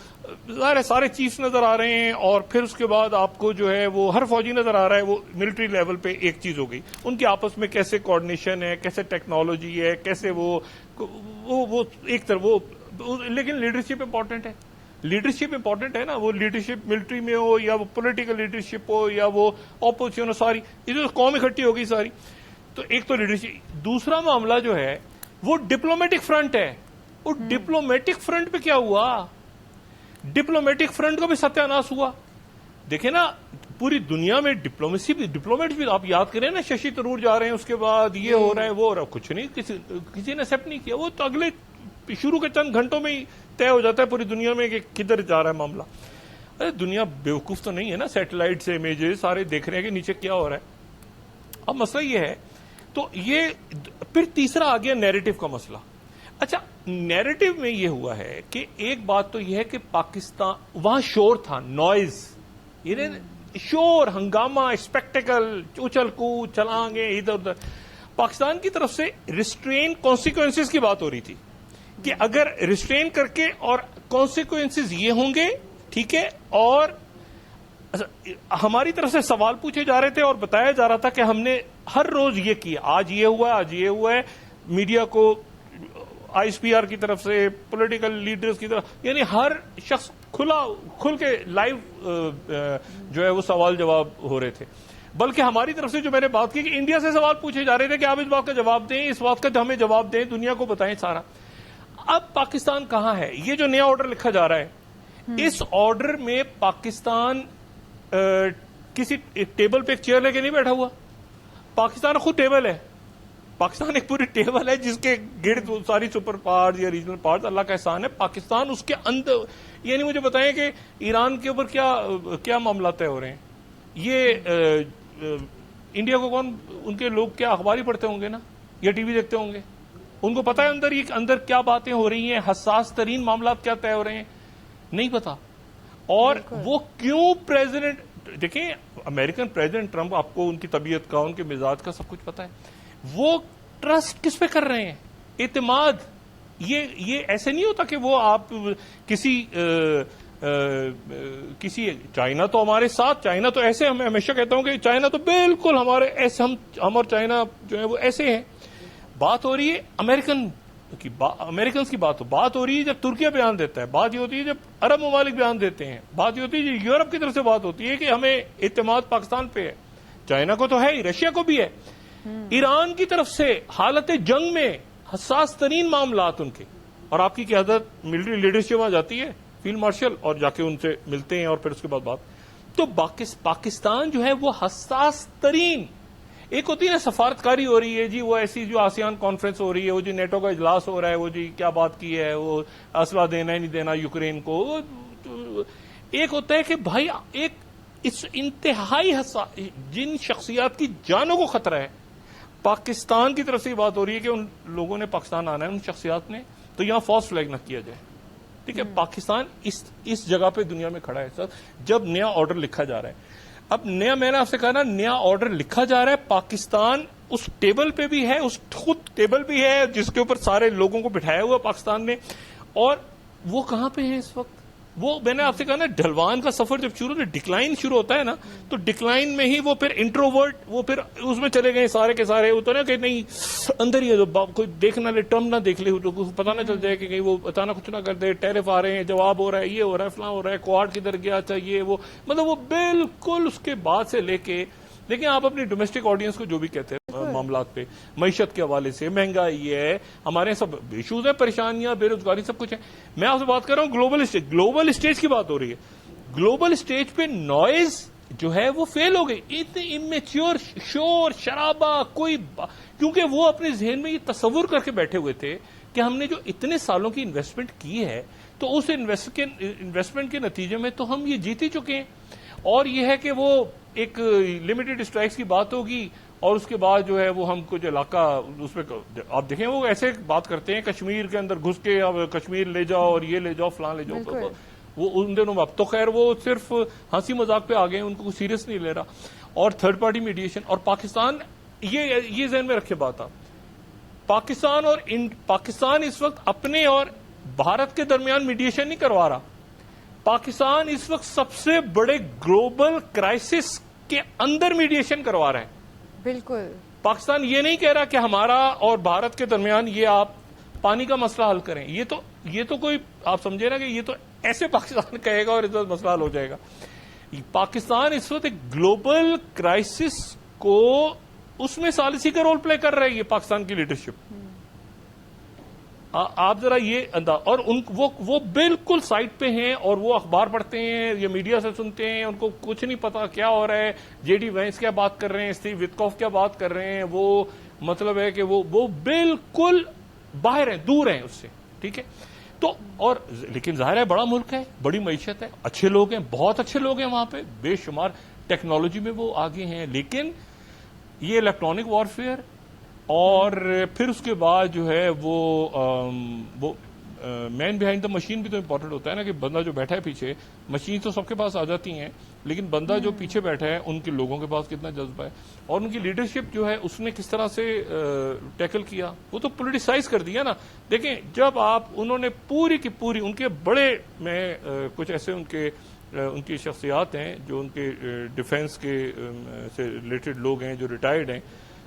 ظاہر ہے سارے چیفز نظر آ رہے ہیں, اور پھر اس کے بعد آپ کو جو ہے وہ ہر فوجی نظر آ رہا ہے. وہ ملٹری لیول پہ ایک چیز ہو گئی, ان کے آپس میں کیسے کوآرڈینیشن ہے, کیسے ٹیکنالوجی ہے, کیسے وہ ایک طرح وہ, لیکن لیڈرشپ امپورٹنٹ ہے. لیڈرشپ امپورٹنٹ ہے نا, وہ لیڈرشپ ملٹری میں ہو یا وہ پولیٹیکل لیڈرشپ ہو یا وہ اپوزیشن ہو, ساری یہ جو قوم اکٹھی ہو گئی ساری. تو ایک تو لیڈرشپ. دوسرا معاملہ جو ہے وہ ڈپلومیٹک فرنٹ ہے. اور ڈپلومیٹک فرنٹ پہ کیا ہوا؟ ڈپلومیٹک فرنٹ کا بھی ستیاناش ہوا. دیکھیں نا پوری دنیا میں ڈپلومیٹ بھی آپ یاد کریں نا, ششی تھرور جا رہے ہیں, اس کے بعد یہ ہو رہا ہے وہ ہو رہا ہے, کچھ نہیں, کسی نے ایکسپٹ نہیں کیا. وہ تو اگلے شروع کے چند گھنٹوں میں ہی طے ہو جاتا ہے پوری دنیا میں کہ کدھر جا رہا ہے معاملہ. ارے دنیا بیوقوف تو نہیں ہے نا, سیٹلائٹ سے امیجز سارے دیکھ رہے ہیں کہ نیچے کیا ہو رہا ہے. اب مسئلہ یہ ہے, تو یہ پھر تیسرا آ گیا نیریٹو کا مسئلہ. اچھا نیریٹو میں یہ ہوا ہے کہ ایک بات تو یہ ہے کہ پاکستان, وہاں شور تھا, نوائز, یہ شور, ہنگامہ, اسپیکٹیکل, اچھل کود, چلانگے ادھر ادھر. پاکستان کی طرف سے ریسٹرین کانسیکوینسز کی بات ہو رہی تھی کہ اگر ریسٹرین کر کے اور کانسیکوینسز یہ ہوں گے, ٹھیک ہے, اور ہماری طرف سے سوال پوچھے جا رہے تھے اور بتایا جا رہا تھا کہ ہم نے ہر روز یہ کیا, آج یہ ہوا ہے, آج یہ ہوا ہے. میڈیا کو آئی ایس پی آر کی طرف سے, پولیٹیکل لیڈرز کی طرف, یعنی ہر شخص کھل کے لائیو جو ہے وہ سوال جواب ہو رہے تھے. بلکہ ہماری طرف سے جو میں نے بات کی کہ انڈیا سے سوال پوچھے جا رہے تھے کہ آپ اس بات کا جواب دیں, اس بات کا ہمیں جواب دیں, دنیا کو بتائیں سارا. اب پاکستان کہاں ہے؟ یہ جو نیا آرڈر لکھا جا رہا ہے, اس آرڈر میں پاکستان کسی ٹیبل پہ ایک چیئر لے کے نہیں بیٹھا ہوا. پاکستان خود ٹیبل ہے. پاکستان ایک پوری ٹیبل ہے جس کے گرد ساری سپر پاورز یا ریجنل پاورز, اللہ کا احسان ہے. پاکستان اس کے اندر, یعنی مجھے بتائیں کہ ایران کے اوپر کیا معاملات طے ہو رہے ہیں. یہ انڈیا کو کون, ان کے لوگ کیا اخبار ہی پڑھتے ہوں گے نا, یا ٹی وی دیکھتے ہوں گے؟ ان کو پتا ہے اندر کیا باتیں ہو رہی ہیں, حساس ترین معاملات کیا طے ہو رہے ہیں؟ نہیں پتا. اور وہ کیوں پریزیڈنٹ, دیکھیں امریکن پریزیڈنٹ ٹرمپ, آپ کو ان کی طبیعت کا, ان کے مزاج کا سب کچھ پتا ہے. وہ ٹرسٹ کس پہ کر رہے ہیں؟ اعتماد. یہ ایسے نہیں ہوتا کہ وہ آپ کسی چائنا تو ہمارے ساتھ, چائنا تو ایسے, میں ہمیشہ کہتا ہوں کہ چائنا تو بالکل ہمارے ایسے, ہم اور چائنا جو ہے وہ ایسے ہیں. بات ہو رہی ہے امریکنز کی بات ہو رہی ہے جب ترکیہ بیان دیتا ہے, بات یہ ہوتی ہے جب عرب ممالک بیان دیتے ہیں, بات یہ ہوتی ہے جب یورپ کی طرف سے بات ہوتی ہے کہ ہمیں اعتماد پاکستان پہ ہے. چائنا کو تو ہے ہی, رشیا کو بھی ہے. ایران کی طرف سے حالت جنگ میں حساس ترین معاملات ان کے, اور آپ کی قیادت ملٹری لیڈرشپ وہاں جاتی ہے, فیلڈ مارشل, اور جا کے ان سے ملتے ہیں اور پھر اس کے بعد بات. تو پاکستان جو ہے وہ حساس ترین, ایک ہوتی ہے نا سفارتکاری ہو رہی ہے جی, وہ ایسی جو آسیان کانفرنس ہو رہی ہے, وہ جی نیٹو کا اجلاس ہو رہا ہے, وہ جی کیا بات کی ہے, وہ اسلحہ دینا ہے نہیں دینا یوکرین کو. ایک ہوتا ہے کہ بھائی ایک اس انتہائی جن شخصیات کی جانوں کو خطرہ ہے, پاکستان کی طرف سے یہ بات ہو رہی ہے کہ ان لوگوں نے پاکستان آنا ہے, ان شخصیات نے, تو یہاں فالس فلیگ نہ کیا جائے. ٹھیک ہے, پاکستان اس جگہ پہ دنیا میں کھڑا ہے سر, جب نیا آرڈر لکھا جا رہا ہے. اب نیا, میں نے آپ سے کہا نا, نیا آرڈر لکھا جا رہا ہے, پاکستان اس ٹیبل پہ بھی ہے, اس خود ٹیبل بھی ہے جس کے اوپر سارے لوگوں کو بٹھایا ہوا پاکستان نے. اور وہ کہاں پہ ہیں اس وقت؟ وہ میں نے آپ سے کہا نا, ڈھلوان کا سفر جب شروع ہوتا ہے, ڈکلائن شروع ہوتا ہے نا, تو ڈکلائن میں ہی وہ پھر انٹروورٹ, وہ پھر اس میں چلے گئے سارے کے سارے. ہوتا نا کہ نہیں اندر ہی کوئی دیکھ نہ لے, ٹرم نہ دیکھ لے, پتا نہ چل جائے کہ کہیں وہ اچانک کچھ نہ کر دے, ٹیرف آ رہے ہیں, جواب ہو رہا ہے, یہ ہو رہا ہے, فلاں ہو رہا ہے, کوارڈ کدھر گیا, اچھا یہ وہ, مطلب وہ بالکل اس کے بعد سے لے کے. لیکن آپ اپنی ڈومیسٹک آڈینس کو جو بھی کہتے ہیں معاملات پہ, معیشت کے حوالے سے, مہنگائی ہے, ہمارے سب ایشوز ہیں, پریشانیاں, بے روزگاری, سب کچھ ہے. میں آپ سے بات کر رہا ہوں گلوبل اسٹیج کی بات ہو رہی ہے. گلوبل اسٹیج پہ نوائز جو ہے وہ فیل ہو گئی. اتنے امیچور, شور شرابہ, کیونکہ وہ اپنے ذہن میں یہ تصور کر کے بیٹھے ہوئے تھے کہ ہم نے جو اتنے سالوں کی انویسٹمنٹ کی ہے, تو اس انویسٹمنٹ کے نتیجے میں تو ہم یہ جیت ہی چکے ہیں. اور یہ ہے کہ وہ ایک لمیٹڈ اسٹرائکس کی بات ہوگی, اور اس کے بعد جو ہے وہ ہم کچھ علاقہ اس پہ, آپ دیکھیں وہ ایسے بات کرتے ہیں کشمیر کے اندر گھس کے, اب کشمیر لے جاؤ اور یہ لے جاؤ, فلاں لے جاؤ. وہ ان دنوں میں, اب تو خیر وہ صرف ہنسی مذاق پہ آ گئے, ان کو سیریس نہیں لے رہا. اور تھرڈ پارٹی میڈیشن, اور پاکستان, یہ ذہن میں رکھے بات, پاکستان اس وقت اپنے اور بھارت کے درمیان میڈیشن نہیں کروا رہا. پاکستان اس وقت سب سے بڑے گلوبل کرائسس کے اندر میڈیشن کروا رہا ہے. بالکل, پاکستان یہ نہیں کہہ رہا کہ ہمارا اور بھارت کے درمیان یہ آپ پانی کا مسئلہ حل کریں. یہ تو کوئی, آپ سمجھے نا کہ یہ تو ایسے پاکستان کہے گا اور اس وقت مسئلہ حل ہو جائے گا. پاکستان اس وقت ایک گلوبل کرائسس کو, اس میں ثالثی کا رول پلے کر رہی ہے پاکستان کی لیڈرشپ. آپ ذرا یہ اور وہ بالکل سائٹ پہ ہیں اور وہ اخبار پڑھتے ہیں یا میڈیا سے سنتے ہیں, ان کو کچھ نہیں پتا کیا ہو رہا ہے, جے ڈی وینس کیا بات کر رہے ہیں, اسٹیو وٹکوف کیا بات کر رہے ہیں, وہ مطلب ہے کہ وہ بالکل باہر ہیں, دور ہیں اس سے, ٹھیک ہے. تو اور لیکن ظاہر ہے بڑا ملک ہے, بڑی معیشت ہے, اچھے لوگ ہیں, بہت اچھے لوگ ہیں وہاں پہ, بے شمار ٹیکنالوجی میں وہ آگے ہیں, لیکن یہ الیکٹرانک وارفیئر اور پھر اس کے بعد جو ہے وہ مین بیہائنڈ دا مشین بھی تو امپورٹنٹ ہوتا ہے نا, کہ بندہ جو بیٹھا ہے پیچھے, مشین تو سب کے پاس آ جاتی ہیں, لیکن بندہ جو پیچھے بیٹھا ہے ان کے لوگوں کے پاس کتنا جذبہ ہے, اور ان کی لیڈرشپ جو ہے اس نے کس طرح سے ٹیکل کیا, وہ تو پولیٹیسائز کر دیا نا. دیکھیں جب انہوں نے پوری کی پوری ان کے بڑے, میں کچھ ایسے ان کی شخصیات ہیں جو ان کے ڈیفینس کے سے ریلیٹڈ لوگ ہیں جو ریٹائرڈ ہیں,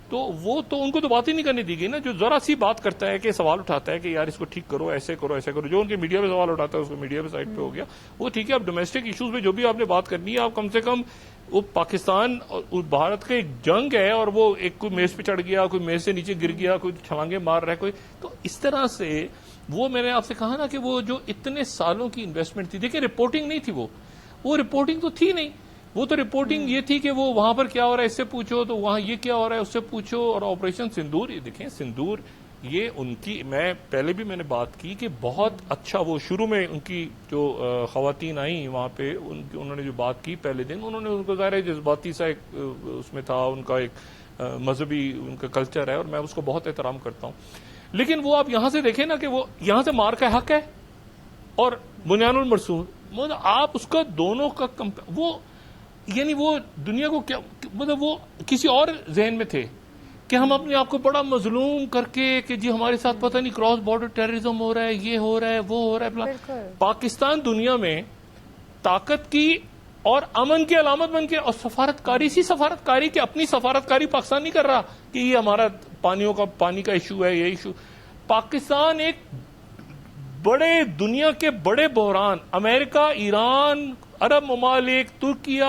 تو وہ تو ان کو تو بات ہی نہیں کرنے دی گئی نا. جو ذرا سی بات کرتا ہے کہ سوال اٹھاتا ہے کہ یار اس کو ٹھیک کرو, ایسے کرو, ایسے کرو, جو ان کے میڈیا پہ سوال اٹھاتا ہے اس کو میڈیا پہ سائڈ پہ ہو گیا, وہ ٹھیک ہے. اب ڈومیسٹک ایشوز میں جو بھی آپ نے بات کرنی ہے, آپ کم سے کم وہ پاکستان اور بھارت کا ایک جنگ ہے, اور وہ ایک کوئی میز پہ چڑھ گیا, کوئی میز سے نیچے گر گیا, کوئی چھلانگیں مار رہا ہے کوئی, تو اس طرح سے وہ میں نے آپ سے کہا نا کہ وہ جو اتنے سالوں کی انویسٹمنٹ تھی, دیکھیں رپورٹنگ نہیں تھی, وہ رپورٹنگ تو تھی نہیں, وہ تو رپورٹنگ یہ تھی کہ وہ وہاں پر کیا ہو رہا ہے اس سے پوچھو, تو وہاں یہ کیا ہو رہا ہے اس سے پوچھو. اور آپریشن سندور, یہ دیکھیں سندور, یہ ان کی, میں پہلے بھی میں نے بات کی کہ بہت اچھا, وہ شروع میں ان کی جو خواتین آئیں وہاں پہ, انہوں نے جو بات کی پہلے دن, انہوں نے ان کو ظاہر ہے جذباتی سا ایک اس میں تھا, ان کا ایک مذہبی ان کا کلچر ہے, اور میں اس کو بہت احترام کرتا ہوں. لیکن وہ آپ یہاں سے دیکھیں نا کہ وہ یہاں سے مار کا حق ہے, اور بنیان المرسوم آپ اس کا دونوں کا وہ یعنی وہ دنیا کو کیا, مطلب وہ کسی اور ذہن میں تھے کہ ہم اپنے آپ کو بڑا مظلوم کر کے کہ جی ہمارے ساتھ پتہ نہیں کراس بارڈر ٹیررزم ہو رہا ہے, یہ ہو رہا ہے, وہ ہو رہا ہے. پاکستان دنیا میں طاقت کی اور امن کی علامت بن کے, اور سفارتکاری کی اپنی سفارتکاری پاکستان نہیں کر رہا کہ یہ ہمارا پانی کا ایشو ہے, یہ ایشو. پاکستان ایک بڑے دنیا کے بڑے بحران, امریکہ, ایران, عرب ممالک, ترکیہ,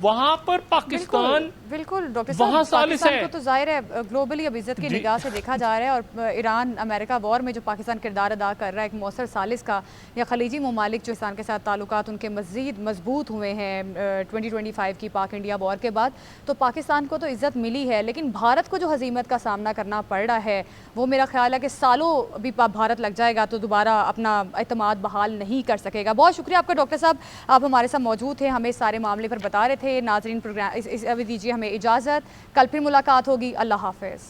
وہاں پر پاکستان بالکل ڈاکٹر وہاں صاحب, پاکستان ہے کو تو ظاہر ہے گلوبلی اب عزت کی نگاہ سے دیکھا جا رہا ہے, اور ایران امریکہ وار میں جو پاکستان کردار ادا کر رہا ہے ایک مؤثر ثالث کا, یا خلیجی ممالک جو پاکستان کے ساتھ تعلقات ان کے مزید مضبوط ہوئے ہیں 2025 کی پاک انڈیا وار کے بعد, تو پاکستان کو تو عزت ملی ہے. لیکن بھارت کو جو ہزیمت کا سامنا کرنا پڑ رہا ہے, وہ میرا خیال ہے کہ سالوں بھی بھارت لگ جائے گا تو دوبارہ اپنا اعتماد بحال نہیں کر سکے گا. بہت شکریہ آپ کا ڈاکٹر صاحب, آپ ہمارے ساتھ موجود تھے, ہمیں اس سارے معاملے پر بتا رہے تھے. ناظرین پروگرام ابھی دیجیے ہمیں اجازت, کل پھر ملاقات ہوگی. اللہ حافظ.